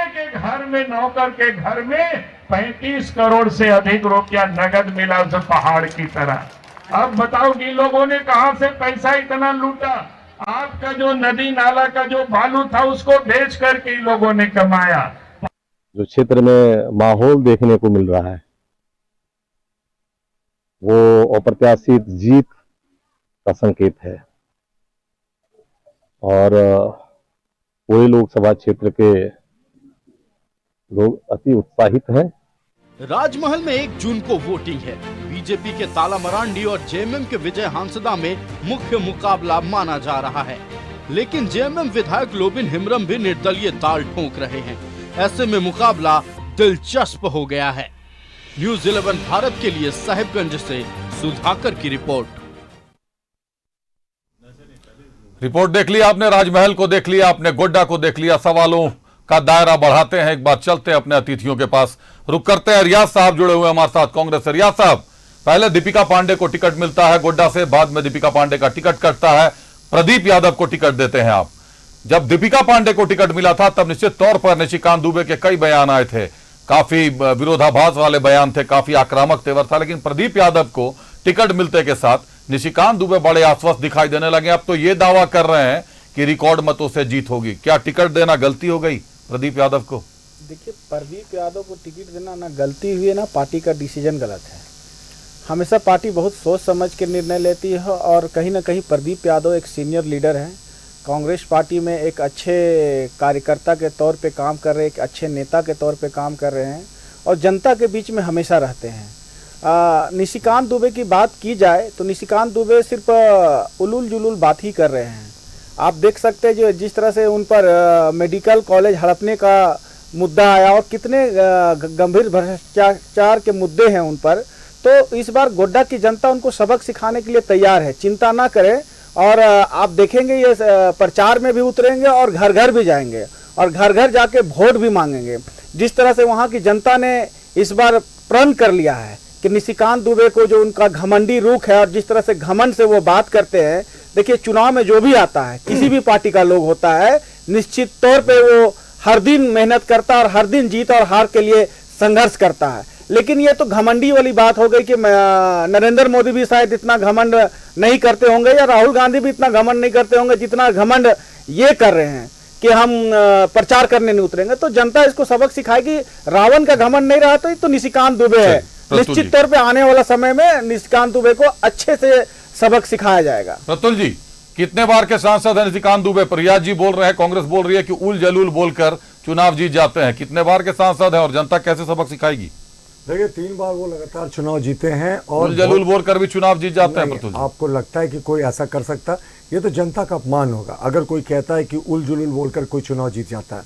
के घर में, नौकर के घर में 35 करोड़ से अधिक रुपया नगद मिला, उस पहाड़ की तरह। अब बताओ कि लोगों ने कहां से पैसा इतना लूटा। आपका जो नदी नाला का जो बालू था उसको बेच करके लोगों ने कमाया। जो क्षेत्र में माहौल देखने को मिल रहा है वो अप्रत्याशित जीत का संकेत है और पूरे लोकसभा क्षेत्र के लोग अति उत्साहित हैं। राजमहल में 1 जून को वोटिंग है। बीजेपी के ताला मरांडी और JMM के विजय हांसदा में मुख्य मुकाबला माना जा रहा है, लेकिन JMM विधायक लोबिन हेम्ब्रम भी निर्दलीय दाल ठोंक रहे हैं। ऐसे में मुकाबला दिलचस्प हो गया है। न्यूज़ 11 भारत के लिए साहिबगंज से सुधाकर की रिपोर्ट। रिपोर्ट देख लिया आपने, राजमहल को देख लिया आपने, गोड्डा को देख लिया। सवालों का दायरा बढ़ाते हैं, एक बार चलते हैं अपने अतिथियों के पास। रुक करते हैं, रियाज साहब जुड़े हुए हमारे साथ कांग्रेस से। रियाज साहब, पहले दीपिका पांडे को टिकट मिलता है गोड्डा से, बाद में दीपिका पांडे का टिकट कटता है, प्रदीप यादव को टिकट देते हैं आप। जब दीपिका पांडे को टिकट मिला था तब निश्चित तौर पर निशिकांत दुबे के कई बयान आए थे, काफी विरोधाभास वाले बयान थे, काफी आक्रामक तेवर था। लेकिन प्रदीप यादव को टिकट मिलते के साथ निशिकांत दुबे बड़े आश्वस्त दिखाई देने लगे। अब तो ये दावा कर रहे हैं कि रिकॉर्ड मतों से जीत होगी। क्या टिकट देना गलती हो गई प्रदीप यादव को? देखिए, प्रदीप यादव को टिकट देना ना गलती हुई है ना पार्टी का डिसीजन गलत है। हमेशा पार्टी बहुत सोच समझ के निर्णय लेती है और कहीं ना कहीं प्रदीप यादव एक सीनियर लीडर हैं, कांग्रेस पार्टी में एक अच्छे कार्यकर्ता के तौर पे काम कर रहे हैं, एक अच्छे नेता के तौर पे काम कर रहे हैं और जनता के बीच में हमेशा रहते हैं। निशिकांत दुबे की बात की जाए तो निशिकांत दुबे सिर्फ उलूल जुलूल बात ही कर रहे हैं। आप देख सकते हैं जो जिस तरह से उन पर मेडिकल कॉलेज हड़पने का मुद्दा आया और कितने गंभीर भ्रष्टाचार के मुद्दे हैं उन पर, तो इस बार गोड्डा की जनता उनको सबक सिखाने के लिए तैयार है। चिंता ना करें और आप देखेंगे ये प्रचार में भी उतरेंगे और घर घर भी जाएंगे और घर घर जाके वोट भी मांगेंगे। जिस तरह से वहाँ की जनता ने इस बार प्रण कर लिया है कि निशिकांत दुबे को जो उनका घमंडी रुख है और जिस तरह से घमंड से वो बात करते हैं, देखिए चुनाव में जो भी आता है किसी भी पार्टी का लोग होता है, निश्चित तौर पे वो हर दिन मेहनत करता है और हर दिन जीत और हार के लिए संघर्ष करता है। लेकिन ये तो घमंडी वाली बात हो गई कि नरेंद्र मोदी भी शायद इतना घमंड नहीं करते होंगे या राहुल गांधी भी इतना घमंड नहीं करते होंगे जितना घमंड ये कर रहे हैं कि हम प्रचार करने नहीं उतरेंगे। तो जनता इसको सबक सिखाएगी। रावण का घमंड नहीं रहा तो निशिकांत दुबे है। निश्चित तौर पे आने वाला समय में निशिकांत दुबे को अच्छे से सबक सिखाया जाएगा। प्रतुल जी, कितने बार के सांसद हैं निशिकांत दुबे? प्रयास जी बोल रहे हैं, कांग्रेस बोल रही है कि उल जलूल बोलकर चुनाव जीत जाते हैं। कितने बार के सांसद हैं और जनता कैसे सबक सिखाएगी? देखिए, 3 बार वो लगातार चुनाव जीते हैं और उल जलूल बोलकर भी चुनाव जीत जाते हैं। प्रतुल, आपको लगता है कि कोई ऐसा कर सकता? ये तो जनता का अपमान होगा अगर कोई कहता है कि उल जुलूल बोलकर कोई चुनाव जीत जाता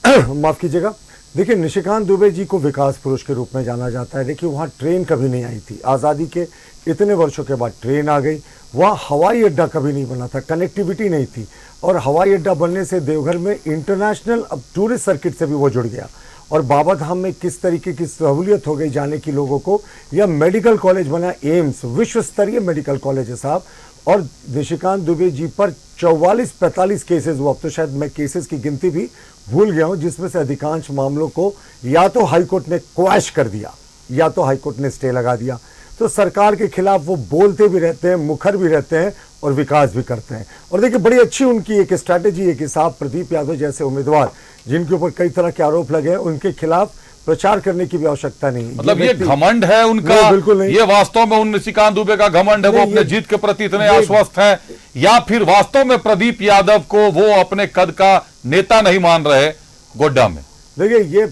है। माफ कीजिएगा। देखिए, निशिकांत दुबे जी को विकास पुरुष के रूप में जाना जाता है। देखिए, वहाँ ट्रेन कभी नहीं आई थी। आज़ादी के इतने वर्षों के बाद ट्रेन आ गई। वहाँ हवाई अड्डा कभी नहीं बना था, कनेक्टिविटी नहीं थी और हवाई अड्डा बनने से देवघर में इंटरनेशनल अब टूरिस्ट सर्किट से भी वो जुड़ गया और बाबा धाम में किस तरीके की सहूलियत हो गई जाने की लोगों को। या मेडिकल कॉलेज बना, एम्स विश्व स्तरीय मेडिकल कॉलेज है साहब। और निशिकांत दुबे जी पर 44-45 केसेस हुआ। अब तो शायद मैं केसेस की गिनती भी भूल गया हूं, जिसमें से अधिकांश मामलों को या तो हाईकोर्ट ने क्वैश कर दिया या तो हाईकोर्ट ने स्टे लगा दिया। तो सरकार के खिलाफ वो बोलते भी रहते हैं, मुखर भी रहते हैं और विकास भी करते हैं। और देखिए, बड़ी अच्छी उनकी एक स्ट्रैटेजी है कि साहब प्रदीप यादव जैसे उम्मीदवार जिनके ऊपर कई तरह के आरोप लगे हैं, उनके खिलाफ प्रचार करने की भी आवश्यकता नहीं है। मतलब ये घमंड है उनका? बिल्कुल नहीं। ये वास्तव में उन निशिकांत दुबे का घमंड है? वो अपने जीत के प्रति इतने आश्वस्त हैं या फिर वास्तव में प्रदीप यादव को वो अपने कद का नेता नहीं मान रहे गोड्डा में? देखिए, ये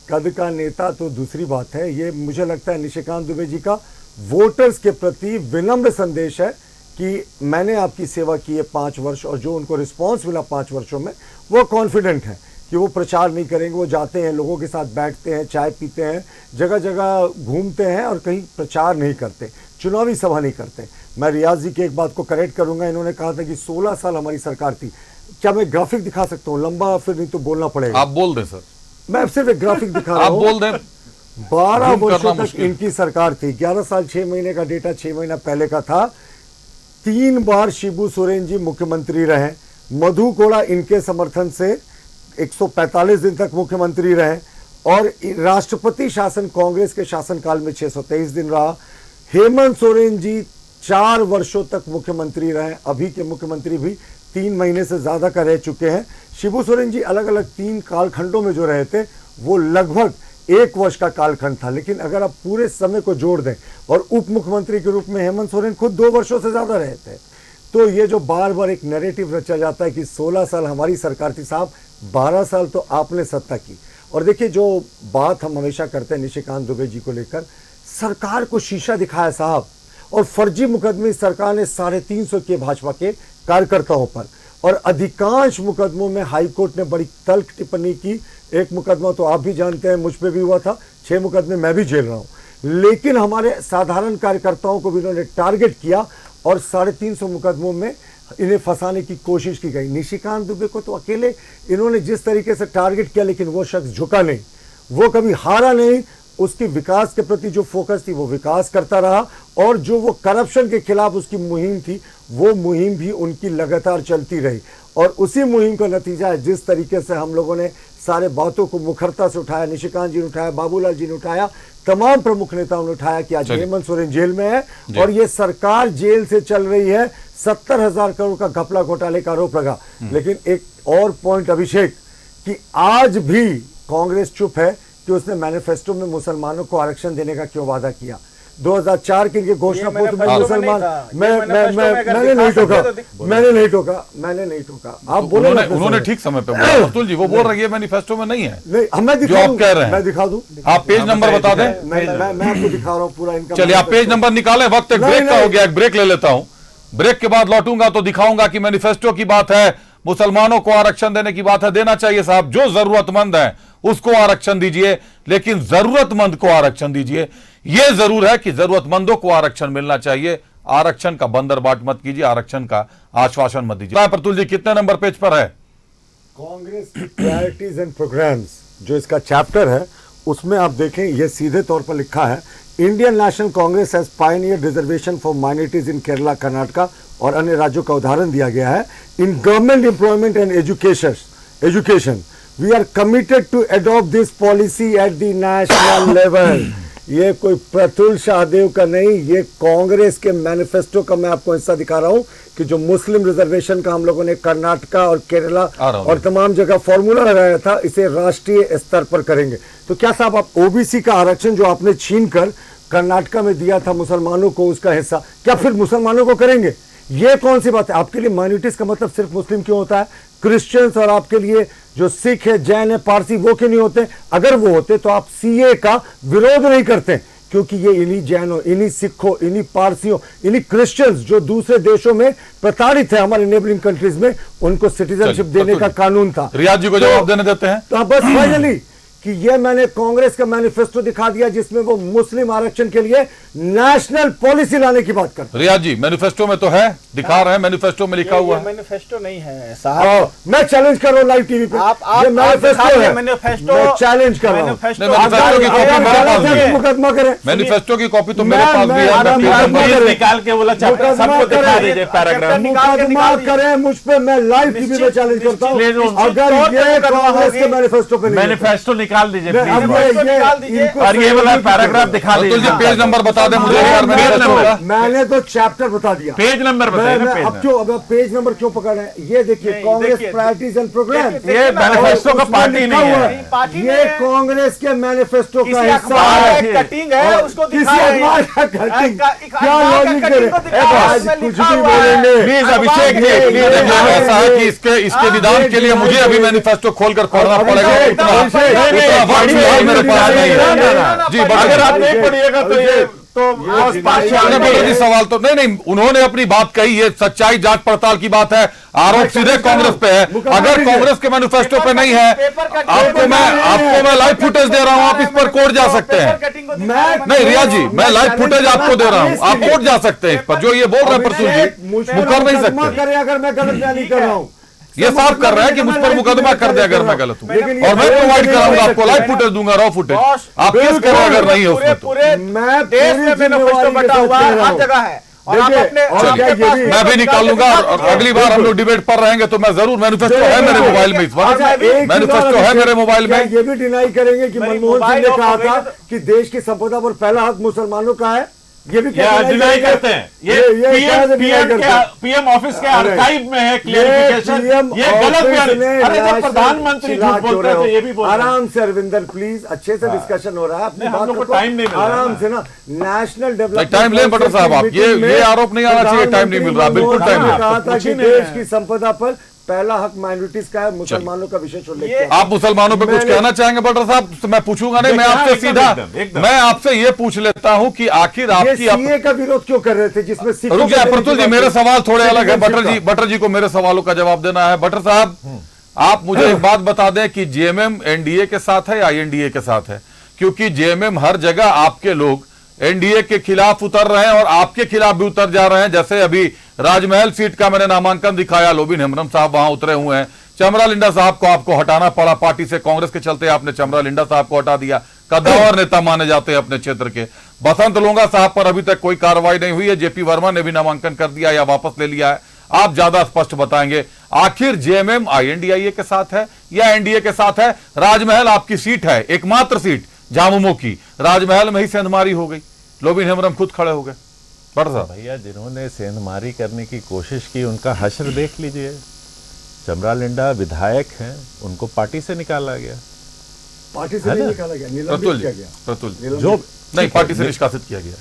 कद का नेता तो दूसरी बात है। ये मुझे लगता है निशिकांत दुबे जी का वोटर्स के प्रति विनम्र संदेश है कि मैंने आपकी सेवा की है 5 वर्ष और जो उनको रिस्पांस मिला 5 वर्षों में, वो कॉन्फिडेंट है कि वो प्रचार नहीं करेंगे। वो जाते हैं, लोगों के साथ बैठते हैं, चाय पीते हैं, जगह जगह घूमते हैं और कहीं प्रचार नहीं करते, चुनावी सभा नहीं करते। मैं रियाज जी की एक बात को करेक्ट करूंगा। इन्होंने कहा था कि 16 साल हमारी सरकार थी। क्या मैं ग्राफिक दिखा सकता हूँ? लंबा फिर नहीं तो बोलना पड़ेगा। आप बोल दें सर। मैं सिर्फ एक ग्राफिक दिखा रहा हूँ। आप बोल दें। 12 वर्षों तक इनकी सरकार थी। 11 साल 6 महीने का डेटा 6 महीना पहले का था। 3 बार शिबू सोरेन जी मुख्यमंत्री रहे। मधु कोड़ा इनके समर्थन से 145 दिन तक मुख्यमंत्री रहे और राष्ट्रपति शासन कांग्रेस के शासनकाल में 623 दिन रहा। हेमंत सोरेन जी 4 वर्षों तक मुख्यमंत्री रहे। अभी के मुख्यमंत्री भी 3 महीने से ज्यादा का रह चुके हैं। शिबू सोरेन जी अलग अलग 3 कालखंडों में जो रहे थे वो लगभग 1 वर्ष का कालखंड था। लेकिन अगर आप पूरे समय को जोड़ दें और उप मुख्यमंत्री के रूप में हेमंत सोरेन खुद 2 वर्षों से ज्यादा रहे थे, तो ये जो बार बार एक नैरेटिव रचा जाता है कि 16 साल हमारी सरकार थी, साहब 12 साल तो आपने सत्ता की। और देखिए, जो बात हम हमेशा करते हैं निशिकांत दुबे जी को लेकर, सरकार को शीशा दिखाया साहब और फर्जी मुकदमे सरकार ने 350 किए भाजपा के कार्यकर्ताओं पर और अधिकांश मुकदमों में हाईकोर्ट ने बड़ी तल्ख टिप्पणी की। एक मुकदमा तो आप भी जानते हैं, मुझ पे भी हुआ था। 6 मुकदमे मैं भी झेल रहा हूं। लेकिन हमारे साधारण कार्यकर्ताओं को भी इन्होंने टारगेट किया और 350 मुकदमों में इन्हें फंसाने की कोशिश की गई। निशिकांत दुबे को तो अकेले इन्होंने जिस तरीके से टारगेट किया, लेकिन वो शख्स झुका नहीं, वो कभी हारा नहीं। उसकी विकास के प्रति जो फोकस थी वो विकास करता रहा और जो वो करप्शन के खिलाफ उसकी मुहिम थी वो मुहिम भी उनकी लगातार चलती रही। और उसी मुहिम का नतीजा है जिस तरीके से हम लोगों ने सारे बातों को मुखरता से उठाया, निशिकांत जी ने उठाया, बाबूलाल जी ने उठाया, तमाम प्रमुख नेताओं ने उठाया कि आज हेमंत सोरेन जेल में है और ये सरकार जेल से चल रही है। 70,000 करोड़ का घपला घोटाले का आरोप लगा। लेकिन एक और पॉइंट अभिषेक, कि आज भी कांग्रेस चुप है कि उसने मैनिफेस्टो में मुसलमानों को आरक्षण देने का क्यों वादा किया। 2004 के लिए घोषणा पत्र में मुसलमान, मैंने नहीं टोका। आप बोले उन्होंने ठीक समय पे बोला अतुल जी, वो बोल रही है मैनिफेस्टो में नहीं है। नहीं, जो आप कह रहे हैं मैं दिखा दूं, आप पेज नंबर बता दें। मैं आपको दिखा रहा हूं पूरा इनका। चलिए आप पेज नंबर निकालें, वक्त एक ब्रेक का हो गया, एक ब्रेक ले लेता हूं। ब्रेक के बाद लौटूंगा तो दिखाऊंगा कि मैनिफेस्टो की बात है, मुसलमानों को आरक्षण देने की बात है, देना चाहिए साहब, जो जरूरतमंद है उसको आरक्षण दीजिए, लेकिन जरूरतमंद को आरक्षण दीजिए। यह जरूर है कि जरूरतमंदों को आरक्षण मिलना चाहिए, आरक्षण का बंदर बाट मत कीजिए, आरक्षण का आश्वासन मत दीजिए। प्रतुल जी कितने नंबर पेज पर है? कांग्रेस की प्रायोरिटीज एंड प्रोग्राम्स जो इसका चैप्टर है उसमें आप देखें, यह सीधे तौर पर लिखा है, Indian National Congress has pioneered reservation for minorities in Kerala, Karnataka और अन्य राज्यों का उदाहरण दिया गया है। In government employment and education we are committed to adopt this policy at the national level. ये कोई प्रफुल्ल शाहदेव का नहीं, ये कांग्रेस के मैनिफेस्टो का मैं आपको हिस्सा दिखा रहा हूं कि जो मुस्लिम रिजर्वेशन का हम लोगों ने कर्नाटका और केरला और तमाम जगह फॉर्मूला लगाया था, इसे राष्ट्रीय स्तर पर करेंगे। तो क्या साहब आप ओबीसी का आरक्षण जो आपने छीन कर कर्नाटका में दिया था मुसलमानों को उसका हिस्सा, क्या फिर मुसलमानों को करेंगे? ये कौन सी बात है? आपके लिए माइनॉरिटीज का मतलब सिर्फ मुस्लिम क्यों होता है? क्रिश्चियंस और आपके लिए जो सिख है, जैन है, पारसी, वो क्यों नहीं होते? अगर वो होते तो आप सीए का विरोध नहीं करते, क्योंकि ये इन्हीं जैनों, इन्हीं सिखों, इन्हीं पारसियों, इन्हीं क्रिश्चियंस जो दूसरे देशों में प्रताड़ित है, हमारे नेबरिंग कंट्रीज में, उनको सिटीजनशिप देने का कानून था। रियाज जी को जवाब देने देते हैं। तो बस फाइनली कि ये मैंने कांग्रेस का मैनिफेस्टो दिखा दिया जिसमें वो मुस्लिम आरक्षण के लिए नेशनल पॉलिसी लाने की बात कर। रियाज जी मैनिफेस्टो में तो है, दिखा रहे हैं, मैनिफेस्टो में लिखा हुआ है। मैनिफेस्टो नहीं है साहब, मैं चैलेंज कर रहा हूं लाइव टीवी पे, ये मैनिफेस्टो है, मैं चैलेंज कर रहा हूं। मुकदमा करें, मैनिफेस्टो की कॉपी तो मेरे पास भी है, निकाल के बोला सबको दिखा दीजिए पैराग्राफ। मुकदमा करें मुझ पे, मैं लाइव टीवी पे चैलेंज करता हूं। अगर ये कांग्रेस के मैनिफेस्टो पे मैनिफेस्टो निकाल दीजिए और ये वाला पैराग्राफ दिखा दीजिए। पेज नंबर बता दें मुझे। मैंने तो चैप्टर बता दिया, पेज नंबर बताइए। अब क्यों, अब पेज नंबर क्यों पकड़ रहे हैं? ये देखिए कांग्रेस प्रायोरिटीज एंड प्रोग्राम, ये मैनिफेस्टो का पार्टी नहीं है, ये कांग्रेस के मैनिफेस्टो का हिस्सा है। कटिंग है, उसको क्या लॉजिक करे, आज कुछ भी बोलेंगे। प्लीज अभिषेक जी, ऐसा है कि इसके विधान के लिए मुझे अभी मैनिफेस्टो खोलकर पढ़ना पड़ेगा। मेरे पास नहीं है जी, अगर आप नहीं पढ़िएगा तो ये जी सवाल तो नहीं, उन्होंने अपनी बात कही, ये सच्चाई जांच पड़ताल की बात है, आरोप सीधे कांग्रेस पे है। अगर कांग्रेस के मैनिफेस्टो पे नहीं है, आपको मैं लाइव फुटेज दे रहा हूं, आप इस पर कोर्ट जा सकते हैं। नहीं रिया जी, मैं लाइव फुटेज आपको दे रहा हूं, आप कोर्ट जा सकते हैं इस पर। जो ये बोल रहे हैं प्रसून जी, मुकर नहीं सकते। अगर मैं गलत नहीं कर रहा हूं, ये साफ कर रहा है कि मुझ पर मुकदमा कर दे अगर मैं गलत हूं, और मैं प्रोवाइड कराऊंगा आपको, लाइव फुटेज दूंगा, रॉ फुटेज। आप केस करो अगर नहीं हो उसमें तो। पूरे देश में मैनिफेस्टो बटा हुआ है, हर जगह है, और आप अपने मैं भी निकाल लूंगा। और अगली बार हम लोग डिबेट पर रहेंगे तो मैं जरूर, मैनिफेस्टो है मेरे मोबाइल में इस वक्त, मैनिफेस्टो है मेरे मोबाइल में। ये भी डिनाई करेंगे कि मनमोहन सिंह ने कहा था कि देश की संपदा पर पहला हक मुसलमानों का है, ये भी डिनाई करते हैं। ये पीएम ऑफिस के आर्काइव में है क्लियरिफिकेशन, ये गलत बयान। अरे जब प्रधानमंत्री झूठ बोलते हैं तो ये भी बोलते हैं। आराम से अरविंदर प्लीज, अच्छे से डिस्कशन हो रहा है, अपनी बात को टाइम नहीं मिल रहा, आराम से ना। नेशनल डेवलपमेंट टाइम ले बटर साहब, आप ये आरोप नहीं आना चाहिए, टाइम नहीं मिल रहा, बिल्कुल टाइम नहीं। कहा था कि देश की संपदा पर पहला हक माइनॉरिटीज का है, मुसलमानों का विशेष उल्लेख। आप मुसलमानों पे कुछ कहना चाहेंगे बटर साहब? मैं पूछूंगा नहीं, मैं आपसे सीधा, मैं आपसे ये पूछ लेता हूं कि आखिर आपकी सीए का विरोध क्यों कर रहे थे जिसमें रुक जाए प्रतुल जी, मेरे सवाल थोड़े अलग है। बटर जी को मेरे सवालों का जवाब देना है। बटर साहब आप मुझे एक बात बता दें कि जेएमएम एनडीए के साथ है या आईएनडीए के साथ है? क्योंकि जेएमएम हर जगह आपके लोग एनडीए के खिलाफ उतर रहे हैं और आपके खिलाफ भी उतर जा रहे हैं। जैसे अभी राजमहल सीट का मैंने नामांकन दिखाया, लोबिन हेम्ब्रम साहब वहां उतरे हुए हैं। चमरा लिंडा साहब को आपको हटाना पड़ा पार्टी से, कांग्रेस के चलते आपने चमरा लिंडा साहब को हटा दिया, कद्दावर नेता माने जाते हैं अपने क्षेत्र के। बसंत लोंगा साहब पर अभी तक कोई कार्रवाई नहीं हुई है, जेपी वर्मा ने भी नामांकन कर दिया या वापस ले लिया है। आप ज्यादा स्पष्ट बताएंगे आखिर जेएमएम आईएनडीआईए के साथ है या एनडीए के साथ है? राजमहल आपकी सीट है, एकमात्र सीट झामुमो की, राजमहल में ही सेंधमारी हो गई, लोबिन हेम्ब्रम खुद खड़े हो गए। भैया जिन्होंने सेंधमारी करने की कोशिश की उनका हश्र देख लीजिए। चमरा लिंडा विधायक हैं, उनको पार्टी से निकाला गया। पार्टी से नहीं निकाला गया, निलंबित किया गया। प्रतुल जो नहीं, पार्टी से निष्कासित किया गया,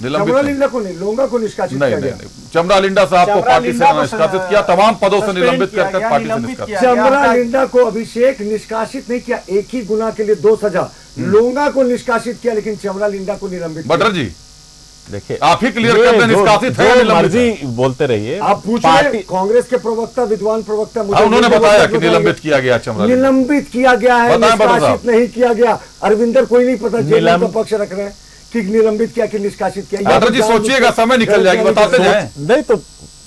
चमरा लिंडा को नहीं, लोंगा को निष्कासित किया गया। चमरा लिंडा साहब को पार्टी से निष्कासित किया, तमाम पदों से निलंबित कर पार्टी से निष्कासित। चमरा लिंडा को अभिषेक निष्कासित नहीं किया, एक ही गुना के लिए 2 सजा। लोंगा को निष्कासित किया, लेकिन चमरा लिंडा को निलंबित। बटर जी देखिए, आप ही क्लियर कर दें, निष्कासित है या मर्जी बोलते रहिए। आप पूछिए कांग्रेस के प्रवक्ता, विद्वान प्रवक्ता, उन्होंने बताया कि निलंबित किया गया, चमरा निलंबित किया गया है, निष्कासित नहीं किया गया। अरविंदर कोई नहीं पता जेएमएम का पक्ष रख रहे हैं कि निलंबित किया कि निष्कासित किया। बटर जी सोचिएगा, समय निकल जाएगी, बताते जाएं। नहीं तो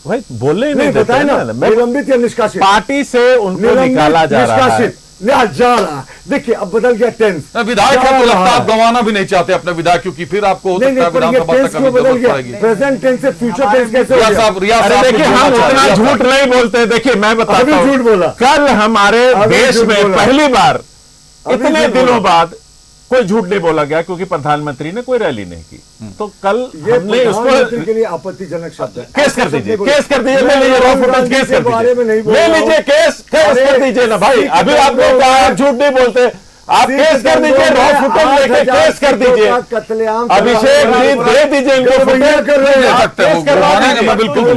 भाई बोलने ही नहीं बताए ना, निलंबित या निष्कासित। पार्टी से उनको निकाला जा रहा है, जा रहा। देखिए अब बदल गया टेंस। विधायक है तो लगता है आप गंवाना भी नहीं चाहते अपने विधायक, क्योंकि फिर आपको हो सकता है विधानसभा तक कभी जरूरत पड़ेगी। प्रेजेंट टेंस से फ्यूचर टेंस कैसे हो गया? देखिए हम इतना झूठ नहीं बोलते। देखिए मैं बताता हूं, झूठ बोला। कल हमारे देश में पहली बार इतने दिनों बाद कोई झूठ नहीं बोला गया, क्योंकि प्रधानमंत्री ने कोई रैली नहीं की। तो कल हमने उसको के लिए आपत्तिजनक शब्द है। केस कर दीजिए, केस कर दीजिए, ले लीजिए रॉ फुटेज, केस कर दीजिए, ले लीजिए केस कर दीजिए ना भाई। अभी आप लोग झूठ नहीं बोलते, आप केस कर दीजिए, रॉ फुटेज लेके केस कर दीजिए। अभिषेक जी दे दीजिए इनको फुटेज, कर रहे हैं बिल्कुल।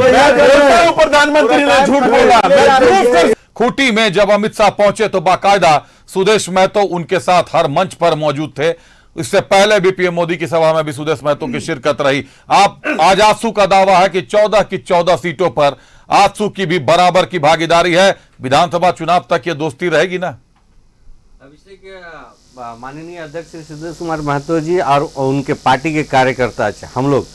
प्रधानमंत्री ने झूठ बोला। खूंटी में जब अमित शाह पहुंचे तो बाकायदा सुदेश महतो उनके साथ हर मंच पर मौजूद थे। इससे पहले भी पीएम मोदी की सभा में भी सुदेश महतो की शिरकत रही। आज आजसू का दावा है कि 14 की 14 सीटों पर आजसू की भी बराबर की भागीदारी है। विधानसभा चुनाव तक ये दोस्ती रहेगी ना? अभिषेक, माननीय अध्यक्ष श्री सुदेश कुमार महतो जी और उनके पार्टी के कार्यकर्ता, हम लोग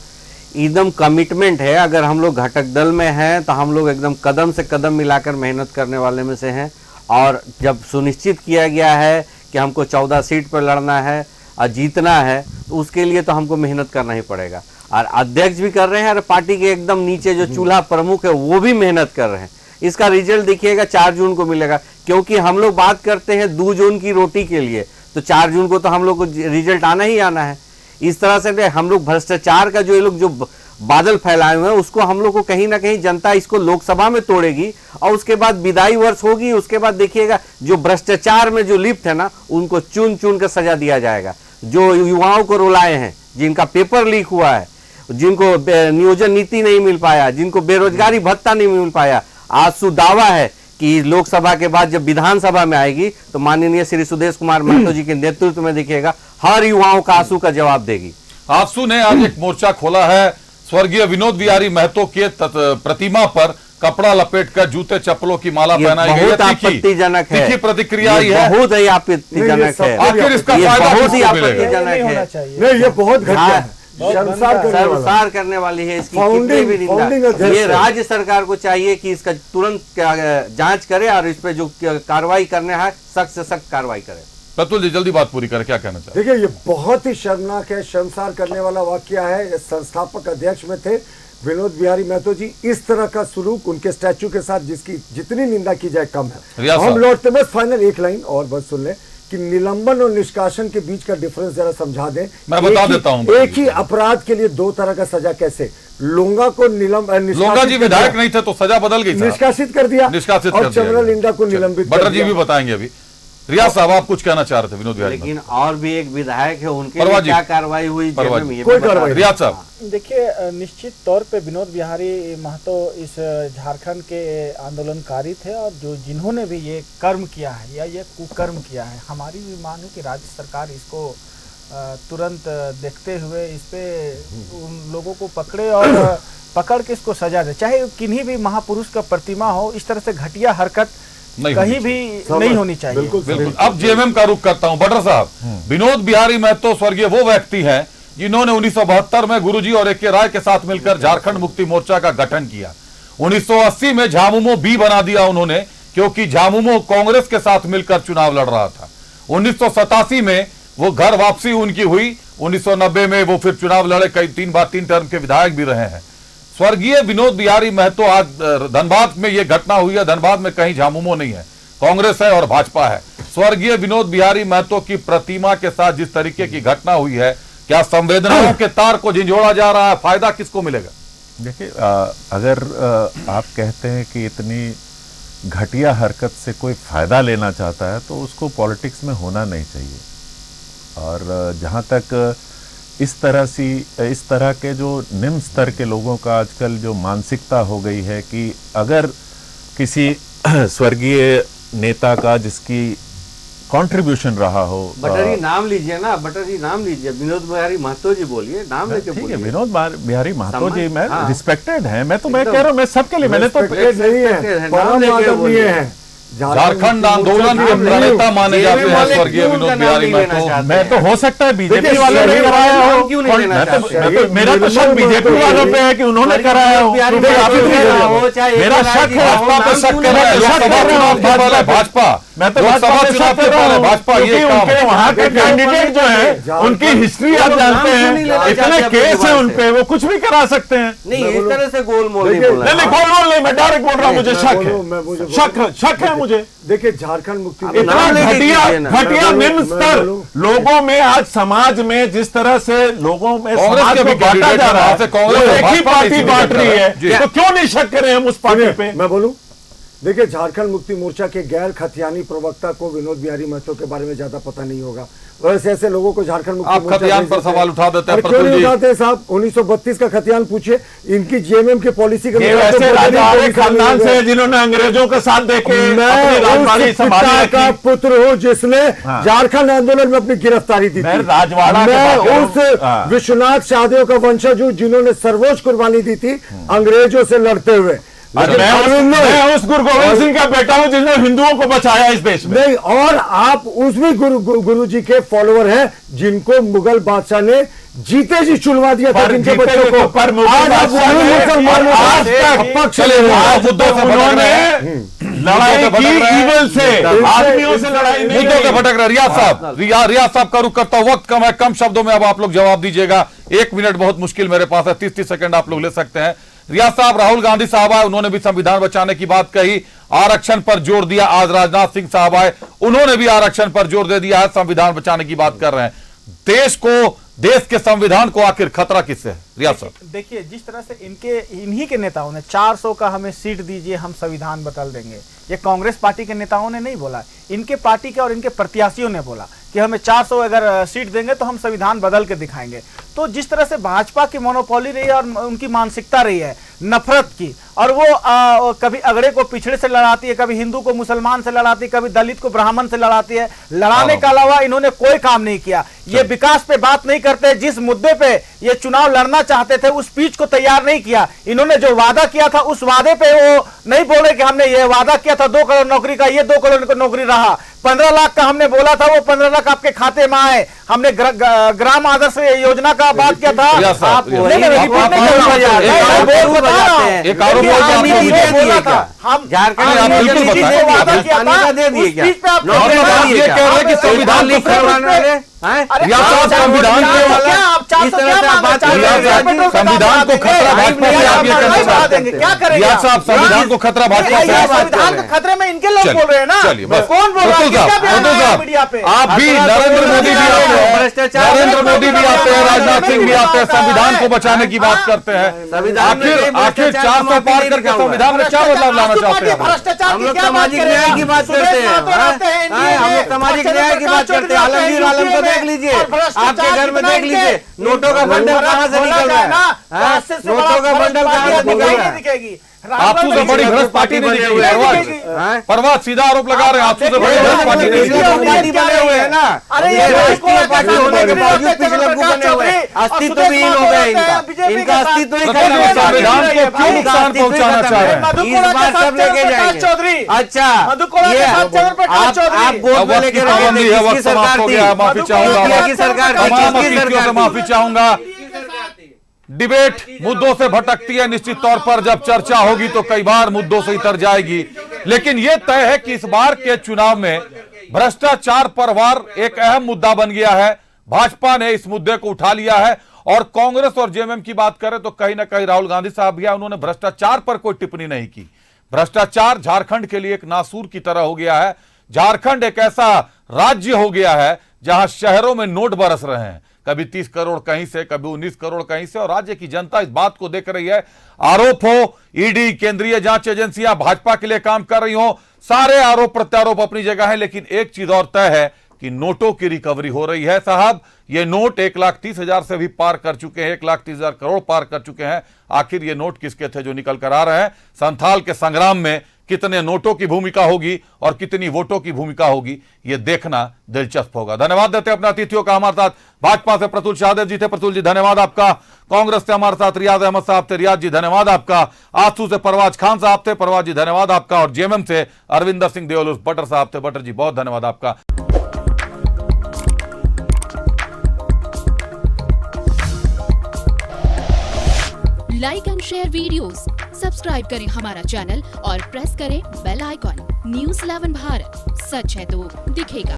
एकदम कमिटमेंट है। अगर हम लोग घटक दल में हैं तो हम लोग एकदम कदम से कदम मिलाकर मेहनत करने वाले में से हैं। और जब सुनिश्चित किया गया है कि हमको 14 सीट पर लड़ना है और जीतना है, तो उसके लिए तो हमको मेहनत करना ही पड़ेगा। और अध्यक्ष भी कर रहे हैं और पार्टी के एकदम नीचे जो चूल्हा प्रमुख है वो भी मेहनत कर रहे हैं। इसका रिजल्ट देखिएगा 4 जून को मिलेगा, क्योंकि हम लोग बात करते हैं 2 जून की रोटी के लिए, तो 4 जून को तो हम लोग को रिजल्ट आना ही आना है। इस तरह से हम लोग भ्रष्टाचार का जो ये लोग जो बादल फैलाए हुए हैं उसको हम लोग को कहीं ना कहीं जनता इसको लोकसभा में तोड़ेगी और उसके बाद विदाई वर्ष होगी। उसके बाद देखिएगा जो भ्रष्टाचार में जो लिप्त है ना, उनको चुन चुन कर सजा दिया जाएगा। जो युवाओं को रुलाए हैं, जिनका पेपर लीक हुआ है, जिनको नियोजन नीति नहीं मिल पाया, जिनको बेरोजगारी भत्ता नहीं मिल पाया, आजसू दावा है कि लोकसभा के बाद जब विधानसभा में आएगी तो माननीय श्री सुदेश कुमार महतो जी के नेतृत्व में देखिएगा हर युवाओं का आंसू का जवाब देगी। आजसू ने आज एक मोर्चा खोला है। स्वर्गीय विनोद बिहारी महतो के प्रतिमा पर कपड़ा लपेटकर जूते चप्पलों की माला पहनाई गई है। आपत्तिजनक है, तीखी प्रतिक्रिया आई है, बहुत ही आपत्तिजनक है। आखिर इसका फायदा बहुत ही आपत्तिजनक है। नहीं, ये बहुत घटिया है, शर्मसार करने वाली है। इसकी कितनी भी निंदा। ये राज्य सरकार को चाहिए कि इसका तुरंत जांच करे और इस पे जो कार्रवाई करने है सख्त से सख्त कार्रवाई करे। प्रतुल जी जल्दी बात पूरी करें, क्या कहना चाहते? देखिए ये बहुत ही शर्मनाक है, शर्मसार करने वाला वाकया है। संस्थापक अध्यक्ष में थे विनोद बिहारी महतो जी, इस तरह का सलूक उनके स्टैचू के साथ जिसकी जितनी निंदा की जाए कम है। हम लौटते बस फाइनल एक लाइन और बस सुन ले कि निलंबन और निष्कासन के बीच का डिफरेंस जरा समझा दें। मैं बता देता हूं। एक ही अपराध के लिए 2 तरह का सजा कैसे? लोंगा को लोंगा जी विधायक नहीं थे तो सजा बदल गई, निष्कासित कर दिया, निष्कासित और चमरा लिंडा को निलंबित। बटर जी भी बताएंगे अभी। रियाज साहब आप कुछ कहना चाह रहे थे विनोद बिहारी, लेकिन और भी एक विधायक है, उनके लिए क्या कार्रवाई हुई? कोई कार्रवाई? रियाज साहब देखिए, निश्चित तौर पे विनोद बिहारी महतो इस झारखंड के आंदोलनकारी थे और जो जिन्होंने भी ये कर्म किया है या ये कुकर्म किया है, हमारी भी मांग है कि राज्य सरकार इसको तुरंत देखते हुए इस पे उन लोगों को पकड़े और पकड़ के इसको सजा दे। चाहे किन्हीं भी महापुरुष का प्रतिमा हो, इस तरह से घटिया हरकत कहीं भी नहीं होनी चाहिए। बिल्कुल। अब जेएमएम का रुख करता हूं। बटर साहब, विनोद बिहारी महतो स्वर्गीय वो व्यक्ति हैं जिन्होंने 1972 में गुरुजी और ए.के. राय के साथ मिलकर झारखंड मुक्ति मोर्चा का गठन किया। 1980 में झामुमो बी बना दिया उन्होंने, क्योंकि झामुमो कांग्रेस के साथ मिलकर चुनाव लड़ रहा था। 1987 में वो घर वापसी उनकी हुई। 1990 में वो फिर चुनाव लड़े, कई 3 बार 3 टर्म के विधायक भी रहे हैं। स्वर्गीय विनोद बिहारी महतो, आज धनबाद में यह घटना हुई है, धनबाद में कहीं झामुमो नहीं है, कांग्रेस है और भाजपा है। स्वर्गीय विनोद बिहारी महतो की प्रतिमा के साथ जिस तरीके की घटना हुई है, क्या संवेदनाओं के तार को झंझोड़ा जा रहा है? फायदा किसको मिलेगा? देखिए, अगर आप कहते हैं कि इतनी घटिया हरकत से कोई फायदा लेना चाहता है तो उसको पॉलिटिक्स में होना नहीं चाहिए। और जहां तक इस तरह के जो निम्न स्तर के लोगों का आजकल जो मानसिकता हो गई है कि अगर किसी स्वर्गीय नेता का जिसकी कंट्रीब्यूशन रहा हो, बटर जी नाम लीजिए ना, बटर जी नाम लीजिए, विनोद बिहारी महतो जी बोलिए, नाम लेके बोलिए। विनोद बिहारी महतो जी मैं रिस्पेक्टेड है, मैं कह रहा हूँ, मैं सबके लिए, मैंने तो नहीं है, परम आदरणीय है, झारखंड आंदोलन के प्रणेता माने जाते हैं स्वर्गीय विनोद बिहारी महतो। मैं तो हो सकता है बीजेपी वालों ने कराया हो, मेरा तो शक बीजेपी वालों पे है कि उन्होंने कराया हो, मेरा शक है, भाजपा पे शक कर रहा है, भाजपा, मैं तो लोकसभा चुनाव के पहले भाजपा, ये उनके वहां के कैंडिडेट जो है उनकी हिस्ट्री आप जानते हैं, इतने केस है उनपे, वो कुछ भी करा सकते हैं। नहीं, इस तरह से गोलमोल नहीं बोलना, नहीं गोलमोल नहीं, मैं डायरेक्ट बोल रहा हूँ, मुझे शक है मुझे। देखिए, झारखंड मुक्ति इतना घटिया निम्न स्तर लोगों में, आज समाज में जिस तरह से लोगों में समाज को बांटा जा रहा है, एक ही पार्टी बांट रही है, तो क्यों नहीं शक करें हम उस पार्टी पे? मैं बोलूं, देखिए, झारखंड मुक्ति मोर्चा के गैर खतियानी प्रवक्ता को विनोद बिहारी महतो के बारे में ज्यादा पता नहीं होगा। वैसे ऐसे लोगों को झारखंड मुक्ति मोर्चा खतियान पर सवाल उठा देते हैं। क्यों नहीं उठाते साहब? 1932 का खतियान पूछे, इनकी जेएमएम की पॉलिसी के खानदान से जिन्होंने अंग्रेजों के साथ देखे, मैं का पुत्र हूँ जिसने झारखंड आंदोलन में अपनी गिरफ्तारी दी थी। मैं उस विश्वनाथ शाहदेव का वंशज हूँ जिन्होंने सर्वोच्च कुर्बानी दी थी अंग्रेजों से लड़ते हुए। मैं उस गुरु गोविंद सिंह का बेटा हूं जिसने हिंदुओं को बचाया इस देश में। नहीं, और आप उसमें गुरु जी के फॉलोअर हैं जिनको मुगल बादशाह ने जीते जी चुनवा दिया था जिनके बच्चों को। आज आप लड़ाई की ईविल से, आदमियों से लड़ाई नहीं, मुद्दों से भटक रहे। रियाज साहब का रुख करता हूं, वक्त कम है, कम शब्दों में अब आप लोग जवाब दीजिएगा। 1 मिनट बहुत मुश्किल मेरे पास है, 30 सेकंड आप लोग ले सकते हैं। रियाज साहब, राहुल गांधी साहब आए, उन्होंने भी संविधान बचाने की बात कही, आरक्षण पर जोर दिया। आज राजनाथ सिंह साहब आए, उन्होंने भी आरक्षण पर जोर दे दिया है, संविधान बचाने की बात कर रहे हैं। देश के संविधान को आखिर खतरा किससे है? रियाज साहब, देखिए, जिस तरह से इन्हीं के नेताओं ने 400 का हमें सीट दीजिए, हम संविधान बदल देंगे, ये कांग्रेस पार्टी के नेताओं ने नहीं बोला, इनके पार्टी के और इनके प्रत्याशियों ने बोला कि हमें 400 अगर सीट देंगे तो हम संविधान बदल के दिखाएंगे। तो जिस तरह से भाजपा की मोनोपोली रही है और उनकी मानसिकता रही है नफरत की, और वो कभी अगड़े को पिछड़े से लड़ाती है, कभी हिंदू को मुसलमान से लड़ाती है, कभी दलित को ब्राह्मण से लड़ाती है। लड़ाने के अलावा इन्होंने कोई काम नहीं किया। ये विकास पे बात नहीं करते, जिस मुद्दे पे ये चुनाव लड़ना चाहते थे उस स्पीच को तैयार नहीं किया। इन्होंने जो वादा किया था उस वादे पे वो नहीं बोले कि हमने ये वादा किया था 2 करोड़ नौकरी का, ये 2 करोड़ नौकरी रहा। 15 लाख का हमने बोला था, वो 15 लाख आपके खाते में आए। हमने ग्राम आदर्श योजना का बात किया था। संविधान को खतरा भाजपा से, आप ये कहना चाहते हैं? क्या करेंगे साहब? संविधान को खतरा भाजपा से, संविधान के खतरे में इनके लोग बोल रहे हैं ना। कौन बोल रहा है मीडिया पे? आप भी, नरेंद्र मोदी भी आते हैं, राजनाथ सिंह भी आते हैं, संविधान को बचाने की बात करते हैं। आखिर 400 पार करके संविधान में क्या बदलाव लाना चाहते हैं? हम लोग सामाजिक न्याय की बात करते हैं, हम लोग सामाजिक न्याय की बात करते हैं। आलमगीर आलम को देख लीजिए, आपके घर में देख लीजिए, नोटों का बंडल कहां से निकल रहा है, नोटों का बंडल कहां से निकल रहा है। आपसू से बड़ी भ्रष्ट पार्टी नहीं दिखेगी। परवाज सीधा आरोप लगा रहे हैं, आपसू से बड़ी भ्रष्ट पार्टी नहीं बने हुए हैं ना। अरे ये राष्ट्रीय पार्टी होने के बावजूद पिछले बने हुए, अस्तित्व विहीन हो गए इनका अस्तित्व ही संविधान को क्यों नुकसान पहुंचाना चाह रहे हैं? इस बार सब लेके जाएंगे। अच्छा, आप गोद में लेके रहे सरकार थी, माफी चाहूंगा, माफी चाहूंगा। डिबेट मुद्दों से भटकती है निश्चित तौर पर, जब चर्चा होगी तो कई बार मुद्दों से इतर जाएगी, लेकिन यह तय है कि इस बार के चुनाव में भ्रष्टाचार पर वार एक अहम मुद्दा बन गया है। भाजपा ने इस मुद्दे को उठा लिया है और कांग्रेस और जेएमएम की बात करें तो कहीं ना कहीं राहुल गांधी साहब भी उन्होंने भ्रष्टाचार पर कोई टिप्पणी नहीं की। भ्रष्टाचार झारखंड के लिए एक नासूर की तरह हो गया है। झारखंड एक ऐसा राज्य हो गया है जहां शहरों में नोट बरस रहे हैं, कभी 30 करोड़ कहीं से, कभी 19 करोड़ कहीं से, और राज्य की जनता इस बात को देख रही है। आरोप हो ईडी, केंद्रीय जांच एजेंसियां भाजपा के लिए काम कर रही हो, सारे आरोप प्रत्यारोप अपनी जगह है, लेकिन एक चीज और तय है कि नोटों की रिकवरी हो रही है। साहब, ये नोट 1,30,000 से भी पार कर चुके हैं, 1,30,000 करोड़ पार कर चुके हैं। आखिर ये नोट किसके थे जो निकल कर आ रहे हैं? संथाल के संग्राम में कितने नोटों की भूमिका होगी और कितनी वोटों की भूमिका होगी, ये देखना दिलचस्प होगा। धन्यवाद देते हैं अपने अतिथियों का। हमारे साथ भाजपा से प्रतुल शाहदेव जी थे, प्रतुल जी धन्यवाद आपका। कांग्रेस से हमारे साथ रियाज अहमद साहब थे, रियाज जी धन्यवाद आपका। आसू से परवाज खान साहब थे, परवाज जी धन्यवाद आपका। और जेएमएम से अरविंदर सिंह देओल उर्फ बटर साहब थे, बटर जी बहुत धन्यवाद आपका। Like and share videos, subscribe करें हमारा चैनल और प्रेस करें बेल आइकॉन। न्यूज़ 11 भारत, सच है तो दिखेगा।